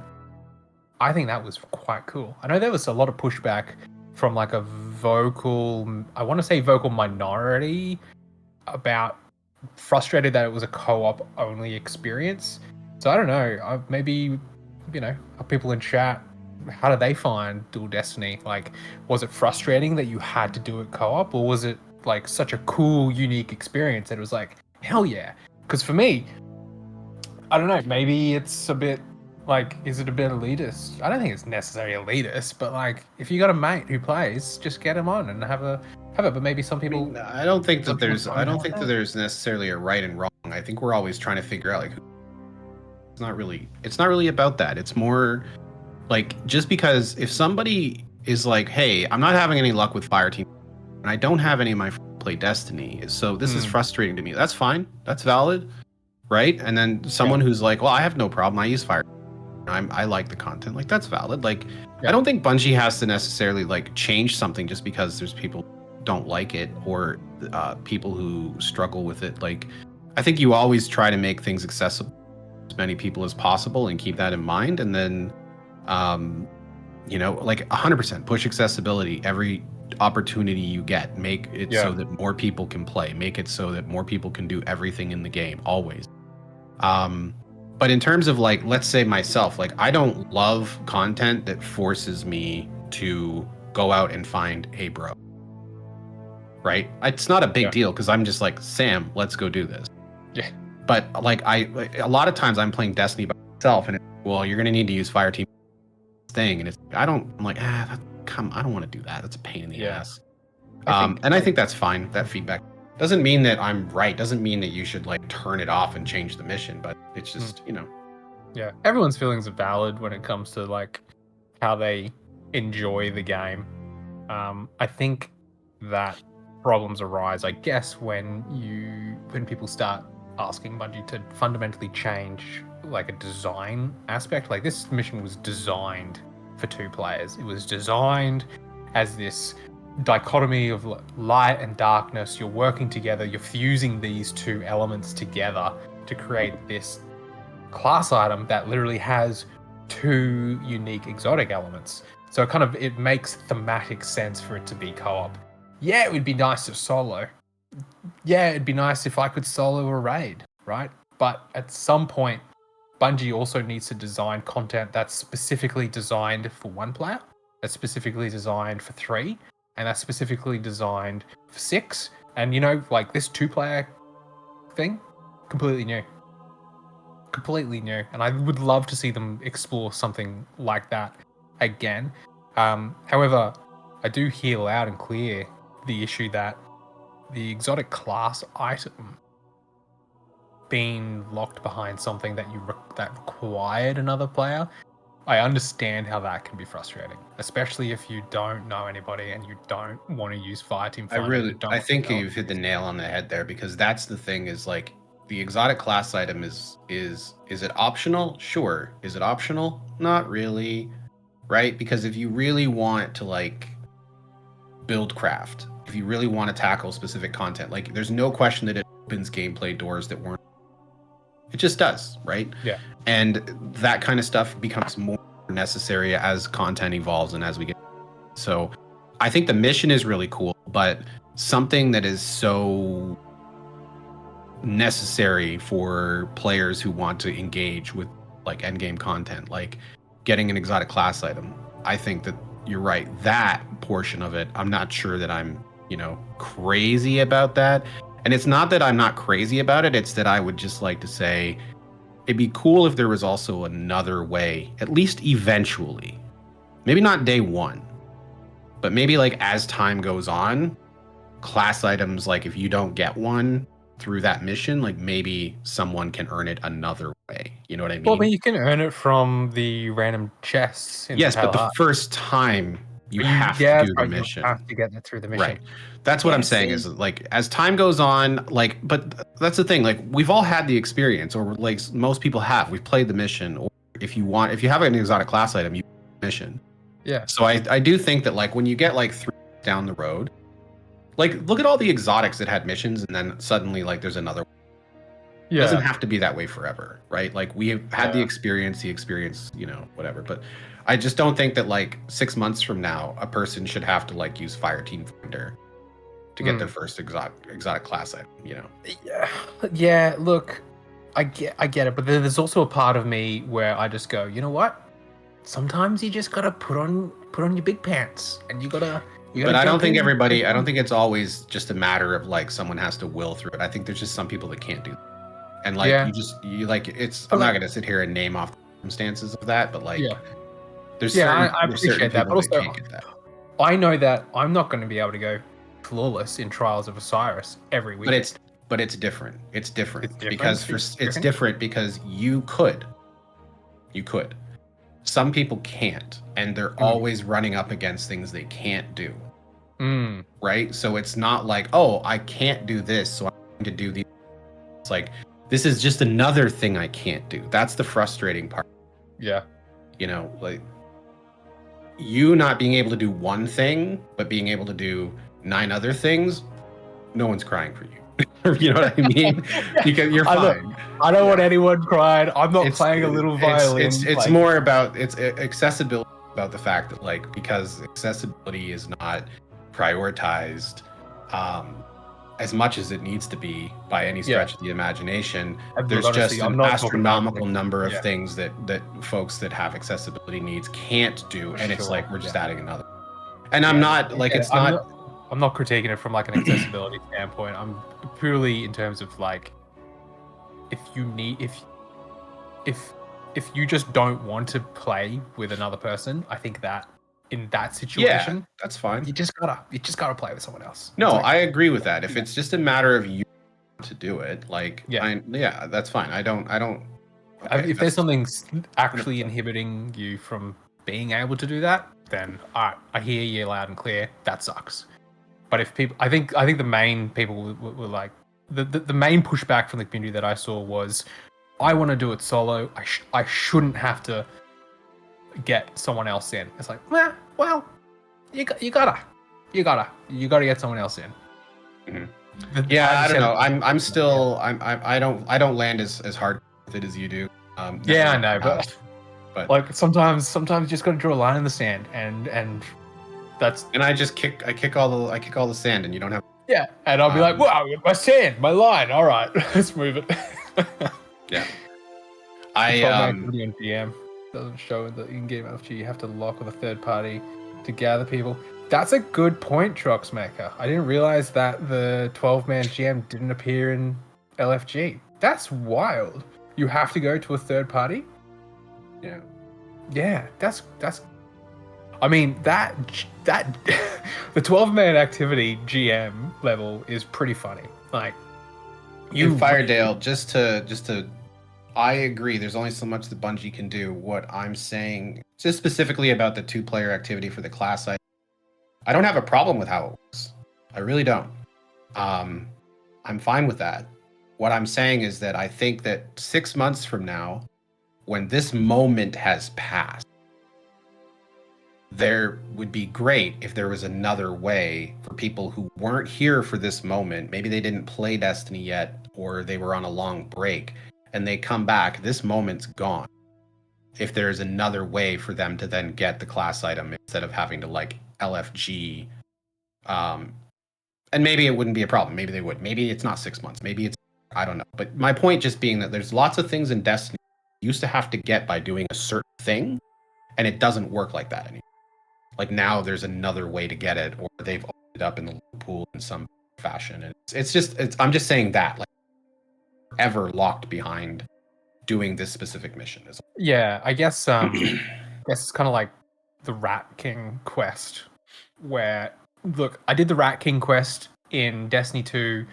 Speaker 1: I think that was quite cool. I know there was a lot of pushback from like a vocal minority about frustrated that it was a co-op only experience. So I don't know, maybe, people in chat, how do they find Dual Destiny? Like, was it frustrating that you had to do it co-op, or was it like such a cool, unique experience that it was like, hell yeah? Because for me, I don't know, maybe it's a bit like, is it a bit elitist? I don't think it's necessarily elitist, but like, if you got a mate who plays, just get him on and have it. But maybe some people.
Speaker 2: I don't think that there's necessarily a right and wrong. I think we're always trying to figure out like, it's not really about that. It's more like, just because if somebody is like, hey, I'm not having any luck with Fireteam and I don't have any of my friends play Destiny, so this is frustrating to me. That's fine. That's valid, right? And then someone who's like, well, I have no problem. I use Fire. I like the content. Like, that's valid. Like, I don't think Bungie has to necessarily like change something just because there's people who don't like it, or people who struggle with it. Like, I think you always try to make things accessible to as many people as possible and keep that in mind. And then, like 100% push accessibility every opportunity you get. Make it so that more people can play. Make it so that more people can do everything in the game, always. But in terms of like, let's say myself, like, I don't love content that forces me to go out and find a bro. Right? It's not a big deal because I'm just like, Sam, let's go do this.
Speaker 1: Yeah.
Speaker 2: But like, a lot of times I'm playing Destiny by myself, and well, you're gonna need to use Fireteam thing, and I don't want to do that. That's a pain in the ass. I think that's fine. That feedback doesn't mean that I'm right. Doesn't mean that you should like turn it off and change the mission. But it's just
Speaker 1: Yeah, everyone's feelings are valid when it comes to like how they enjoy the game. I think that problems arise, I guess, when people start asking Bungie to fundamentally change like a design aspect. Like, this mission was designed for 2 players. It was designed as this dichotomy of light and darkness. You're working together, you're fusing these 2 elements together to create this class item that literally has 2 unique exotic elements. So it makes thematic sense for it to be co-op. Yeah, it would be nice to solo. Yeah, it'd be nice if I could solo a raid, right? But at some point, Bungie also needs to design content that's specifically designed for one player, that's specifically designed for 3, and that's specifically designed for 6. And like this 2-player thing, completely new. Completely new. And I would love to see them explore something like that again. However, I do hear loud and clear the issue that the exotic class item being locked behind something that that required another player. I understand how that can be frustrating, especially if you don't know anybody and you don't want to use Fireteam Finder.
Speaker 2: I think you've hit the nail on the head there, because that's the thing, is like the exotic class item is it optional? Sure. Is it optional? Not really, right? Because if you really want to like build craft, if you really want to tackle specific content, like there's no question that it opens gameplay doors that weren't. It just does, right?
Speaker 1: Yeah.
Speaker 2: And that kind of stuff becomes more necessary as content evolves and as we get. So I think the mission is really cool, but something that is so necessary for players who want to engage with like endgame content, like getting an exotic class item. I think that you're right. That portion of it, I'm not sure that I'm, crazy about that. And it's not that I'm not crazy about it. It's that I would just like to say it'd be cool if there was also another way, at least eventually. Maybe not day one, but maybe like as time goes on, class items, like if you don't get one through that mission, like maybe someone can earn it another way. You know what I mean?
Speaker 1: Well, you can earn it from the random chests.
Speaker 2: Yes, but the first time you have to do the mission.
Speaker 1: You have to get it through the mission.
Speaker 2: Right. That's what I'm saying is like as time goes on, like, but that's the thing, like we've all had the experience, or like most people have. We've played the mission, or if you have an exotic class item, you mission.
Speaker 1: Yeah.
Speaker 2: So I do think that like when you get like 3 down the road, like look at all the exotics that had missions and then suddenly like there's another one. Yeah. It doesn't have to be that way forever, right? Like we have had the experience, whatever. But I just don't think that like 6 months from now, a person should have to like use Fireteam Finder to get their first exotic class item,
Speaker 1: Yeah, look, I get it, but there's also a part of me where I just go, you know what? Sometimes you just gotta put on your big pants, and you gotta.
Speaker 2: But I don't think everybody. I don't think it's always just a matter of like someone has to will through it. I think there's just some people that can't do that. And like you like it's. I'm not gonna sit here and name off the circumstances of that, but like there's
Speaker 1: I appreciate that, but also
Speaker 2: can't get that.
Speaker 1: I know that I'm not going to be able to go flawless in Trials of Osiris every week.
Speaker 2: But it's different. It's different because it's different because you could. Some people can't, and they're always running up against things they can't do. Right? So it's not like, oh, I can't do this, so I'm going to do these. It's like, this is just another thing I can't do. That's the frustrating part.
Speaker 1: Yeah.
Speaker 2: Like you not being able to do one thing, but being able to do 9 other things, no one's crying for you. You know what I mean? Because you're fine.
Speaker 1: I don't want anyone crying. I'm not playing a little violin.
Speaker 2: It's more about accessibility, about the fact that like because accessibility is not prioritized as much as it needs to be by any stretch of the imagination. There's just an astronomical number of things that folks that have accessibility needs can't do, and it's like we're just adding another. And I'm not like it's not.
Speaker 1: I'm not critiquing it from like an accessibility standpoint. I'm purely in terms of like if you just don't want to play with another person, I think that in that situation,
Speaker 2: that's fine.
Speaker 1: You just gotta play with someone else.
Speaker 2: No, I agree with that. If it's just a matter of you to do it, like that's fine. I don't. Okay,
Speaker 1: if there's something actually inhibiting you from being able to do that, then I hear you loud and clear. That sucks. But if people, I think the main people were like the main pushback from the community that I saw was, I want to do it solo. I shouldn't have to get someone else in. It's like, well, you gotta get someone else in.
Speaker 2: Mm-hmm. I don't know. I'm still I don't land as hard with it as you do.
Speaker 1: I know, but
Speaker 2: But
Speaker 1: like sometimes you just gotta draw a line in the sand, and that's.
Speaker 2: And I kick all the sand, and you don't have.
Speaker 1: Yeah, and I'll be like, wow, my sand, my line. All right, let's move it.
Speaker 2: Yeah.
Speaker 1: The 12-man activity on GM doesn't show in the in-game LFG. You have to lock with a third party to gather people. That's a good point, Troxmaker. I didn't realize that the 12-man GM didn't appear in LFG. That's wild. You have to go to a third party?
Speaker 2: Yeah.
Speaker 1: Yeah, that's I mean, that the 12-man activity GM level is pretty funny. Like,
Speaker 2: you Firedale, just to I agree, there's only so much that Bungie can do. What I'm saying, just specifically about the 2-player activity for the class, I don't have a problem with how it works. I really don't. I'm fine with that. What I'm saying is that I think that 6 months from now, when this moment has passed, there would be great if there was another way for people who weren't here for this moment. Maybe they didn't play Destiny yet, or they were on a long break, and they come back. This moment's gone. If there's another way for them to then get the class item instead of having to like LFG, and maybe it wouldn't be a problem. Maybe they would. Maybe it's not 6 months. Maybe it's, I don't know. But my point just being that there's lots of things in Destiny you used to have to get by doing a certain thing, and it doesn't work like that anymore. Like now there's another way to get it, or they've opened it up in the pool in some fashion. And I'm just saying that, like, ever locked behind doing this specific mission.
Speaker 1: Yeah, I guess it's kind of like the Rat King quest, where, look, I did the Rat King quest in Destiny 2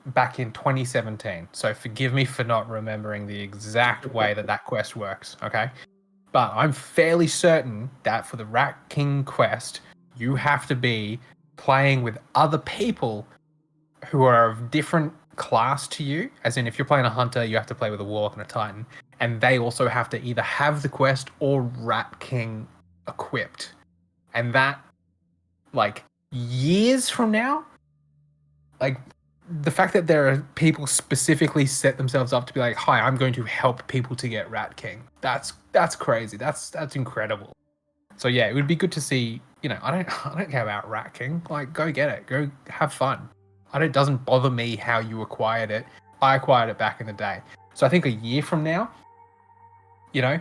Speaker 1: back in 2017. So forgive me for not remembering the exact way that quest works, okay? But I'm fairly certain that for the Rat King quest, you have to be playing with other people who are of different class to you. As in, if you're playing a hunter, you have to play with a warlock and a titan. And they also have to either have the quest or Rat King equipped. And that, like, years from now, like, the fact that there are people specifically set themselves up to be like, hi, I'm going to help people to get Rat King. That's crazy. That's incredible. So yeah, it would be good to see, you know, I don't care about Rat King. Like, go get it. Go have fun. It doesn't bother me how you acquired it. I acquired it back in the day. So I think a year from now, you know,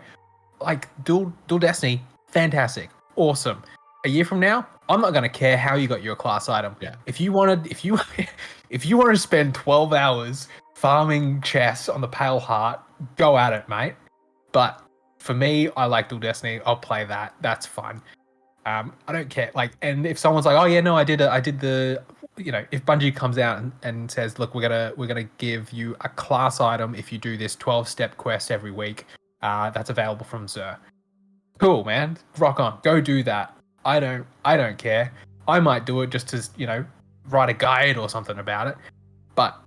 Speaker 1: like dual Destiny, fantastic. Awesome. A year from now, I'm not gonna care how you got your class item.
Speaker 2: Yeah.
Speaker 1: If you wanted to spend 12 hours farming chests on the Pale Heart, go at it, mate. But for me, I like Dual Destiny. I'll play that. That's fun. I don't care. Like, and if someone's like, oh yeah, no, I did the, you know, if Bungie comes out and says, look, we're gonna give you a class item if you do this 12-step quest every week, that's available from Xur. Cool, man. Rock on. Go do that. I don't care. I might do it just to, you know, write a guide or something about it. But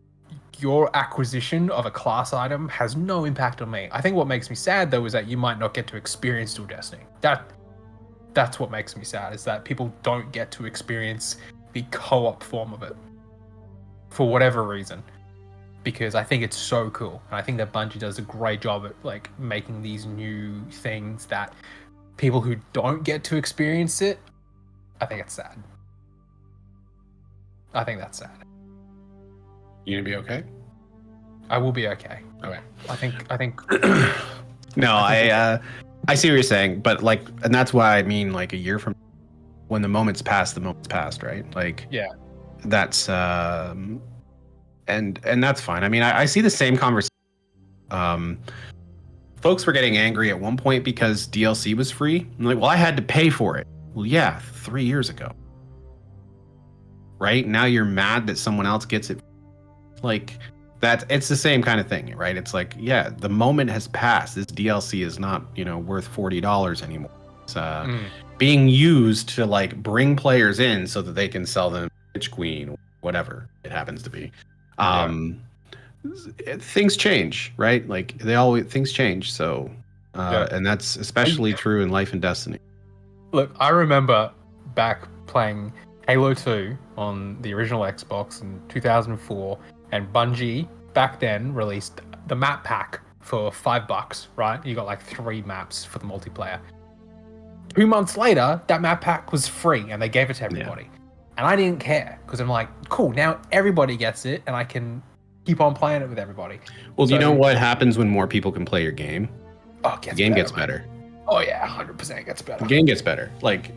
Speaker 1: your acquisition of a class item has no impact on me. I think what makes me sad though is that you might not get to experience Dual Destiny. That's what makes me sad, is that people don't get to experience the co-op form of it for whatever reason. Because I think it's so cool. And I think that Bungie does a great job at like making these new things that people who don't get to experience it, I think it's sad. I think that's sad.
Speaker 2: You gonna be okay?
Speaker 1: I will be okay.
Speaker 2: Okay.
Speaker 1: I think
Speaker 2: No, I see what you're saying, but like, and that's why I mean, like, a year from when the moment's passed, right? Like,
Speaker 1: yeah,
Speaker 2: that's and that's fine. I mean, I see the same conversation. Folks were getting angry at one point because DLC was free. I'm like, well, I had to pay for it. Well, yeah, 3 years ago. Right? Now you're mad that someone else gets it. Like, it's the same kind of thing, right? It's like, yeah, the moment has passed. This DLC is not, you know, worth $40 anymore. It's being used to like bring players in so that they can sell them Witch Queen, whatever it happens to be. Things change, right? Like things change. So, and that's especially true in Life and Destiny.
Speaker 1: Look, I remember back playing Halo 2 on the original Xbox in 2004, and Bungie back then released the map pack for $5, right? You got like 3 maps for the multiplayer. 2 months later, that map pack was free and they gave it to everybody. Yeah. And I didn't care because I'm like, cool, now everybody gets it and I can keep on playing it with everybody.
Speaker 2: Well, do you know what happens when more people can play your game?
Speaker 1: Oh,
Speaker 2: the game gets better.
Speaker 1: Oh yeah, 100% gets better.
Speaker 2: The game gets better. Like,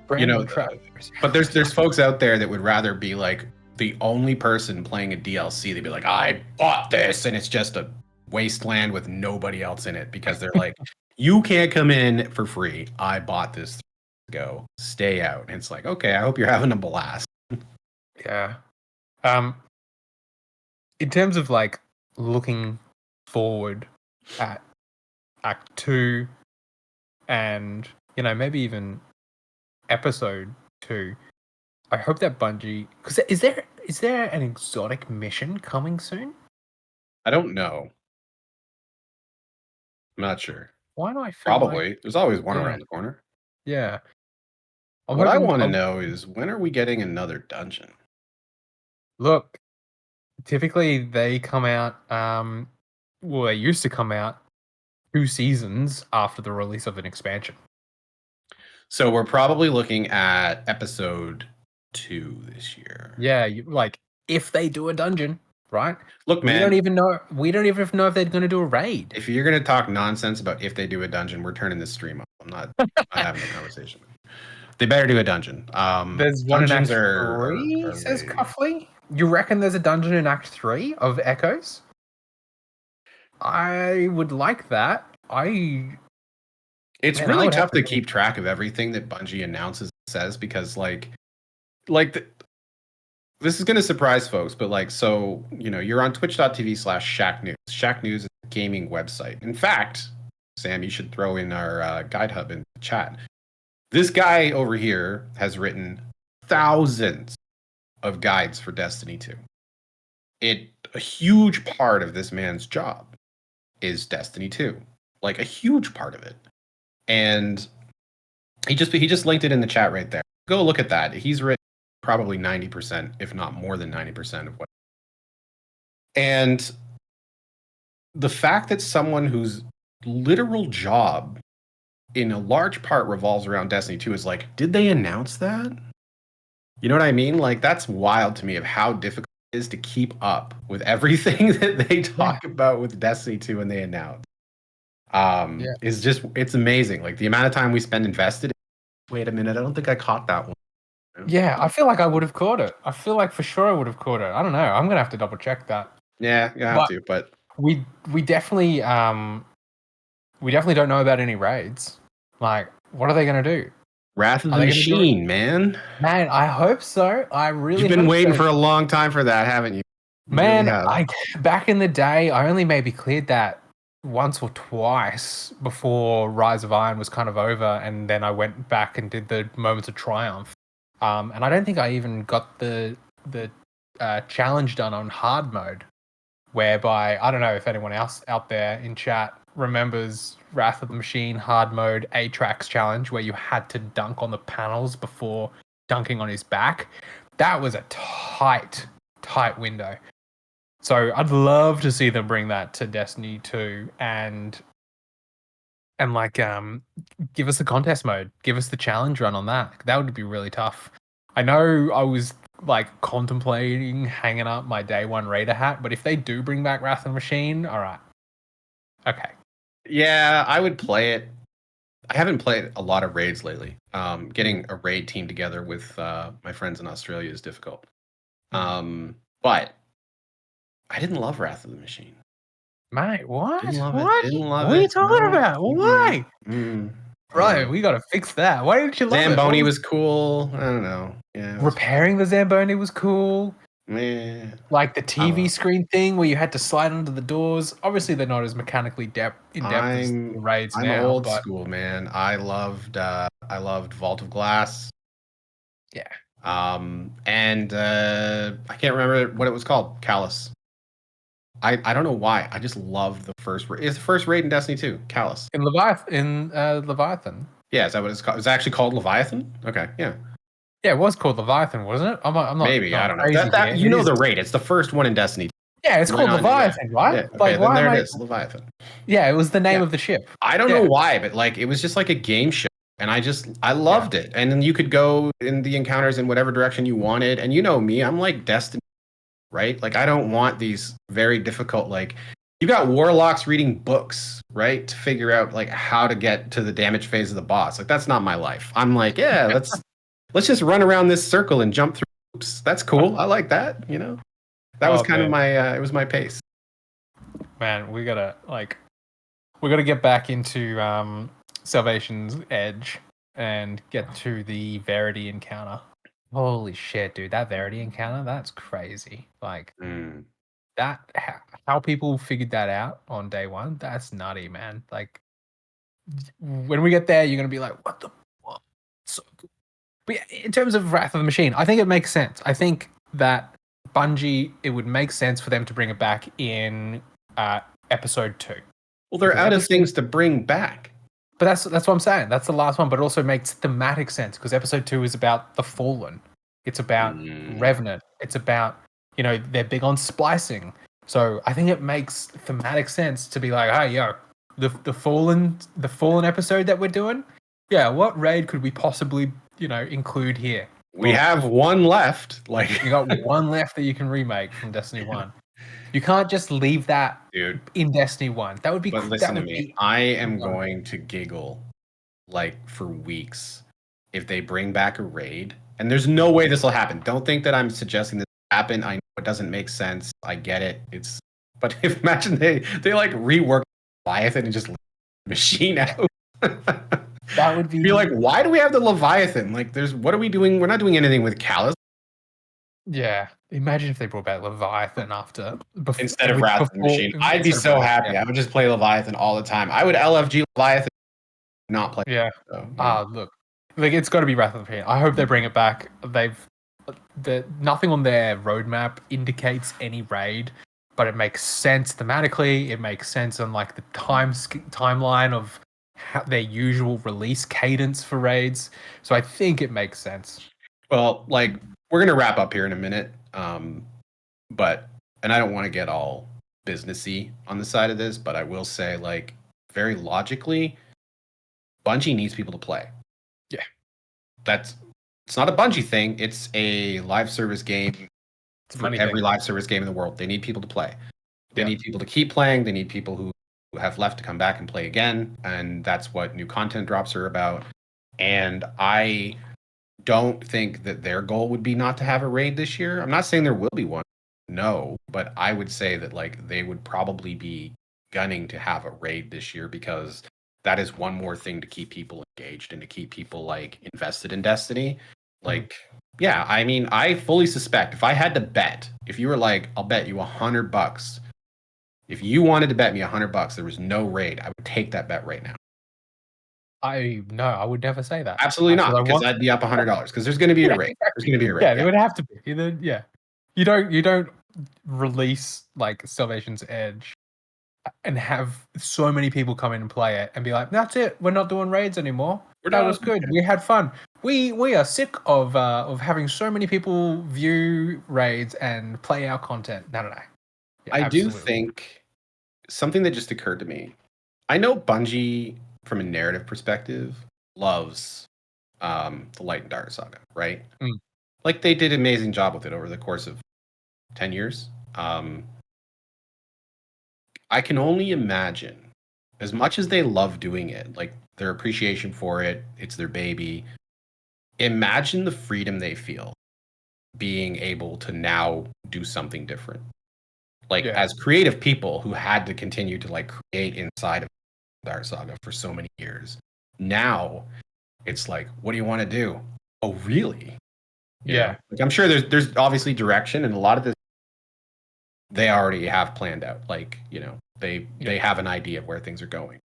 Speaker 2: but there's folks out there that would rather be like the only person playing a DLC. They'd be like, I bought this and it's just a wasteland with nobody else in it because they're like, you can't come in for free. I bought this. Go stay out. And it's like, okay, I hope you're having a blast.
Speaker 1: Yeah. In terms of like looking forward at Act 2 and maybe even Episode 2, I hope that Bungie, because is there an exotic mission coming soon?
Speaker 2: I don't know. I'm not sure.
Speaker 1: Why do I feel
Speaker 2: probably
Speaker 1: like...
Speaker 2: there's always one around the corner.
Speaker 1: Yeah.
Speaker 2: What I want to know is, when are we getting another dungeon?
Speaker 1: Look, typically they come out, well, they used to come out 2 seasons after the release of an expansion.
Speaker 2: So we're probably looking at Episode 2 this year.
Speaker 1: Yeah, like if they do a dungeon, right?
Speaker 2: Look, man,
Speaker 1: we don't even know if they're going to do a raid.
Speaker 2: If you're going to talk nonsense about if they do a dungeon, we're turning this stream off. I'm not having a conversation. They better do a dungeon.
Speaker 1: There's one in Act 3, says Cuffley. You reckon there's a dungeon in Act 3 of Echoes? I would like that.
Speaker 2: It's really tough to keep track of everything that Bungie announces and says, because this is going to surprise folks, but you're on twitch.tv/Shacknews. Shacknews is a gaming website. In fact, Sam, you should throw in our guide hub in the chat. This guy over here has written thousands of guides for Destiny 2. A huge part of this man's job is Destiny 2. Like, a huge part of it. And he just linked it in the chat right there. Go look at that. He's written probably 90%, if not more than 90% of what. And the fact that someone whose literal job in a large part revolves around Destiny 2 is like, did they announce that? You know what I mean? Like, that's wild to me of how difficult it is to keep up with everything that they talk about with Destiny 2 when they announce. It's amazing. Like, the amount of time we spend invested in, wait a minute, I don't think I caught that one.
Speaker 1: Yeah, I feel like I would have caught it. I feel like for sure I would have caught it. I don't know. I'm going to have to double check that.
Speaker 2: Yeah, you have to, but
Speaker 1: we definitely don't know about any raids. Like, what are they going to do?
Speaker 2: Wrath of the Machine, man.
Speaker 1: Man, I hope so. I really
Speaker 2: You've been waiting for a long time for that, haven't you?
Speaker 1: Man, back in the day, I only maybe cleared that once or twice before Rise of Iron was kind of over, and then I went back and did the Moments of Triumph. And I don't think I even got the challenge done on hard mode, whereby, I don't know if anyone else out there in chat remembers Wrath of the Machine hard mode A-Trax challenge, where you had to dunk on the panels before dunking on his back. That was a tight window. So I'd love to see them bring that to Destiny 2 and give us a contest mode, give us the challenge run on that. That would be really tough. I know I was contemplating hanging up my day one Raider hat, but if they do bring back Wrath of the Machine, all right. Okay.
Speaker 2: Yeah, I would play it. I haven't played a lot of raids lately. Getting a raid team together with my friends in Australia is difficult. But I didn't love Wrath of the Machine.
Speaker 1: Mate, what?
Speaker 2: Didn't love
Speaker 1: what?
Speaker 2: It. Didn't love
Speaker 1: what
Speaker 2: it.
Speaker 1: are you talking about? Why? Right, we got to fix that. Why didn't you love
Speaker 2: Zamboni
Speaker 1: it?
Speaker 2: was cool. I don't know. Yeah.
Speaker 1: Repairing the Zamboni was cool.
Speaker 2: Man.
Speaker 1: Like the TV screen thing where you had to slide under the doors. Obviously, they're not as mechanically in depth as the raids now.
Speaker 2: I'm old school, man. I loved Vault of Glass.
Speaker 1: Yeah.
Speaker 2: And I can't remember what it was called. Callus. I don't know why. I just love the first raid. It's the first raid in Destiny 2. Callus.
Speaker 1: In Leviathan.
Speaker 2: Yeah, is that what it's called? It's actually called Leviathan? Okay, yeah.
Speaker 1: Yeah, it was called Leviathan, wasn't it? I'm not
Speaker 2: Maybe, I don't know. You know the raid. It's the first one in Destiny.
Speaker 1: Yeah, it's
Speaker 2: Am I
Speaker 1: called
Speaker 2: not?
Speaker 1: Leviathan, right?
Speaker 2: Yeah. Okay,
Speaker 1: Like,
Speaker 2: then
Speaker 1: why am
Speaker 2: there it
Speaker 1: I?
Speaker 2: is, Leviathan.
Speaker 1: Yeah, it was the name
Speaker 2: Yeah.
Speaker 1: of the ship.
Speaker 2: I don't
Speaker 1: Yeah.
Speaker 2: know why, but like it was just like a game show, and I loved it. And then you could go in the encounters in whatever direction you wanted. And you know me, I'm like Destiny, right? Like I don't want these very difficult like. You got warlocks reading books, right, to figure out like how to get to the damage phase of the boss. Like that's not my life. I'm like, yeah, let's just run around this circle and jump through hoops. That's cool. I like that. You know, that was
Speaker 1: Oh
Speaker 2: kind of
Speaker 1: man,
Speaker 2: my it was my pace.
Speaker 1: man, we gotta get back into Salvation's Edge and get to the Verity encounter. Holy shit, dude! That Verity encounter, that's crazy. Like
Speaker 2: Mm.
Speaker 1: that, how people figured that out on day one, that's nutty, man. Like when we get there, you're gonna be like, what the fuck? So cool. But yeah, in terms of Wrath of the Machine, I think it makes sense. I think that Bungie, it would make sense for them to bring it back in episode 2.
Speaker 2: Well, they're
Speaker 1: Because
Speaker 2: out of things to bring back.
Speaker 1: But that's what I'm saying. That's the last one, but it also makes thematic sense because episode 2 is about the Fallen. It's about Revenant. It's about, they're big on splicing. So I think it makes thematic sense to be like, hey, yo, the Fallen episode that we're doing, yeah, what raid could we possibly, include here?
Speaker 2: We have one left. Like
Speaker 1: You got one left that you can remake from Destiny 1. You can't just leave that
Speaker 2: dude,
Speaker 1: in Destiny 1. That would be.
Speaker 2: but listen to me. I am going to giggle like for weeks if they bring back a raid. And there's no way this will happen. Don't think that I'm suggesting this will happen. I know it doesn't make sense. I get it. But if imagine they like rework Leviathan and just leave the machine out.
Speaker 1: That would
Speaker 2: be like, why do we have the Leviathan? Like, what are we doing? We're not doing anything with Callus.
Speaker 1: Yeah, imagine if they brought back Leviathan
Speaker 2: instead of Wrath of the Machine. I'd be so happy. Yeah. I would just play Leviathan all the time. I would LFG Leviathan, not play.
Speaker 1: Yeah. Look, like it's got to be Wrath of the Machine. I hope they bring it back. Nothing on their roadmap indicates any raid, but it makes sense thematically. It makes sense on like the timeline of their usual release cadence for raids. So I think it makes sense.
Speaker 2: Well, like we're gonna wrap up here in a minute, but I don't want to get all businessy on the side of this, but I will say, like, very logically, Bungie needs people to play.
Speaker 1: Yeah,
Speaker 2: it's not a Bungie thing. It's a live service game. For every live service game in the world, they need people to play. They need people to keep playing. They need people who have left to come back and play again, and that's what new content drops are about. And I don't think that their goal would be not to have a raid this year. I'm not saying there will be one, no, but I would say that like they would probably be gunning to have a raid this year because that is one more thing to keep people engaged and to keep people like invested in Destiny. Like, yeah, I mean, I fully suspect if I had to bet, if you were like, I'll bet you $100. If you wanted to bet me $100, there was no raid, I would take that bet right now.
Speaker 1: I would never say that.
Speaker 2: Absolutely not, because I'd be up $100 because there's going to be a raid. There's going to be a raid.
Speaker 1: Yeah, there would have to be. Yeah, you don't release like Salvation's Edge and have so many people come in and play it and be like, "That's it. We're not doing raids anymore. That was good. We had fun. We are sick of having so many people view raids and play our content." No.
Speaker 2: Yeah, I do think something that just occurred to me. I know Bungie, from a narrative perspective, loves the Light and Dark saga, right? Like they did an amazing job with it over the course of 10 years. I can only imagine, as much as they love doing it, like their appreciation for it, it's their baby. Imagine the freedom they feel being able to now do something different. Like as creative people who had to continue to like create inside of Dark Saga for so many years. Now it's like, what do you want to do? Oh, really? You know? Like, I'm sure there's obviously direction, and a lot of this they already have planned out. Like, they have an idea of where things are going.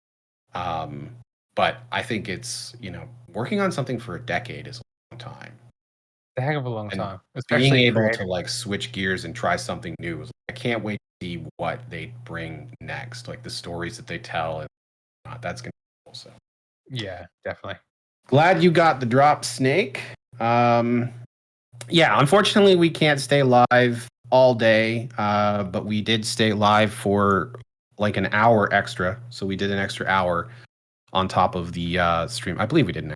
Speaker 2: But I think it's, working on something for a decade is a long time.
Speaker 1: A heck of a long time.
Speaker 2: Especially being able to like switch gears and try something new. I can't wait to see what they bring next, like the stories that they tell, and that's gonna be cool. So
Speaker 1: yeah, definitely.
Speaker 2: Glad you got the drop, Snake. Yeah, unfortunately we can't stay live all day, but we did stay live for like an hour extra. So we did an extra hour on top of the stream. I believe we did an hour,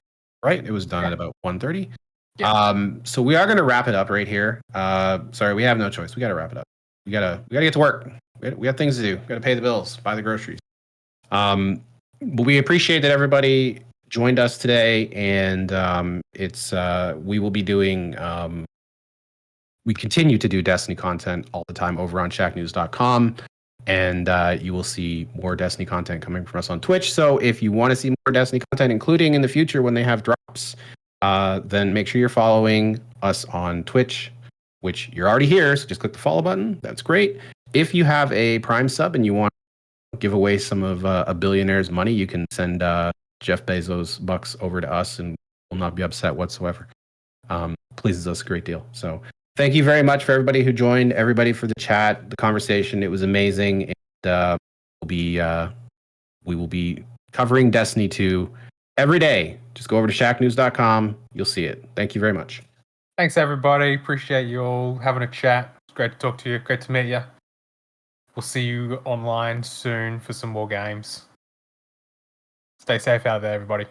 Speaker 2: right? It was done at about 1:30.
Speaker 1: Yeah.
Speaker 2: So we are going to wrap it up right here. Sorry, we have no choice. We got to wrap it up. We gotta get to work. We got things to do. We got to pay the bills, buy the groceries. But we appreciate that everybody joined us today, and we will be doing. We continue to do Destiny content all the time over on Shacknews.com, and you will see more Destiny content coming from us on Twitch. So if you want to see more Destiny content, including in the future when they have drops, then make sure you're following us on Twitch, which you're already here. So just click the follow button. That's great. If you have a Prime sub and you want to give away some of a billionaire's money, you can send Jeff Bezos bucks over to us, and we'll not be upset whatsoever. Pleases us a great deal. So thank you very much for everybody who joined, everybody for the chat, the conversation. It was amazing. And we will be covering Destiny 2 every day. Just go over to shacknews.com. You'll see it. Thank you very much.
Speaker 1: Thanks, everybody. Appreciate you all having a chat. It's great to talk to you. Great to meet you. We'll see you online soon for some more games. Stay safe out there, everybody.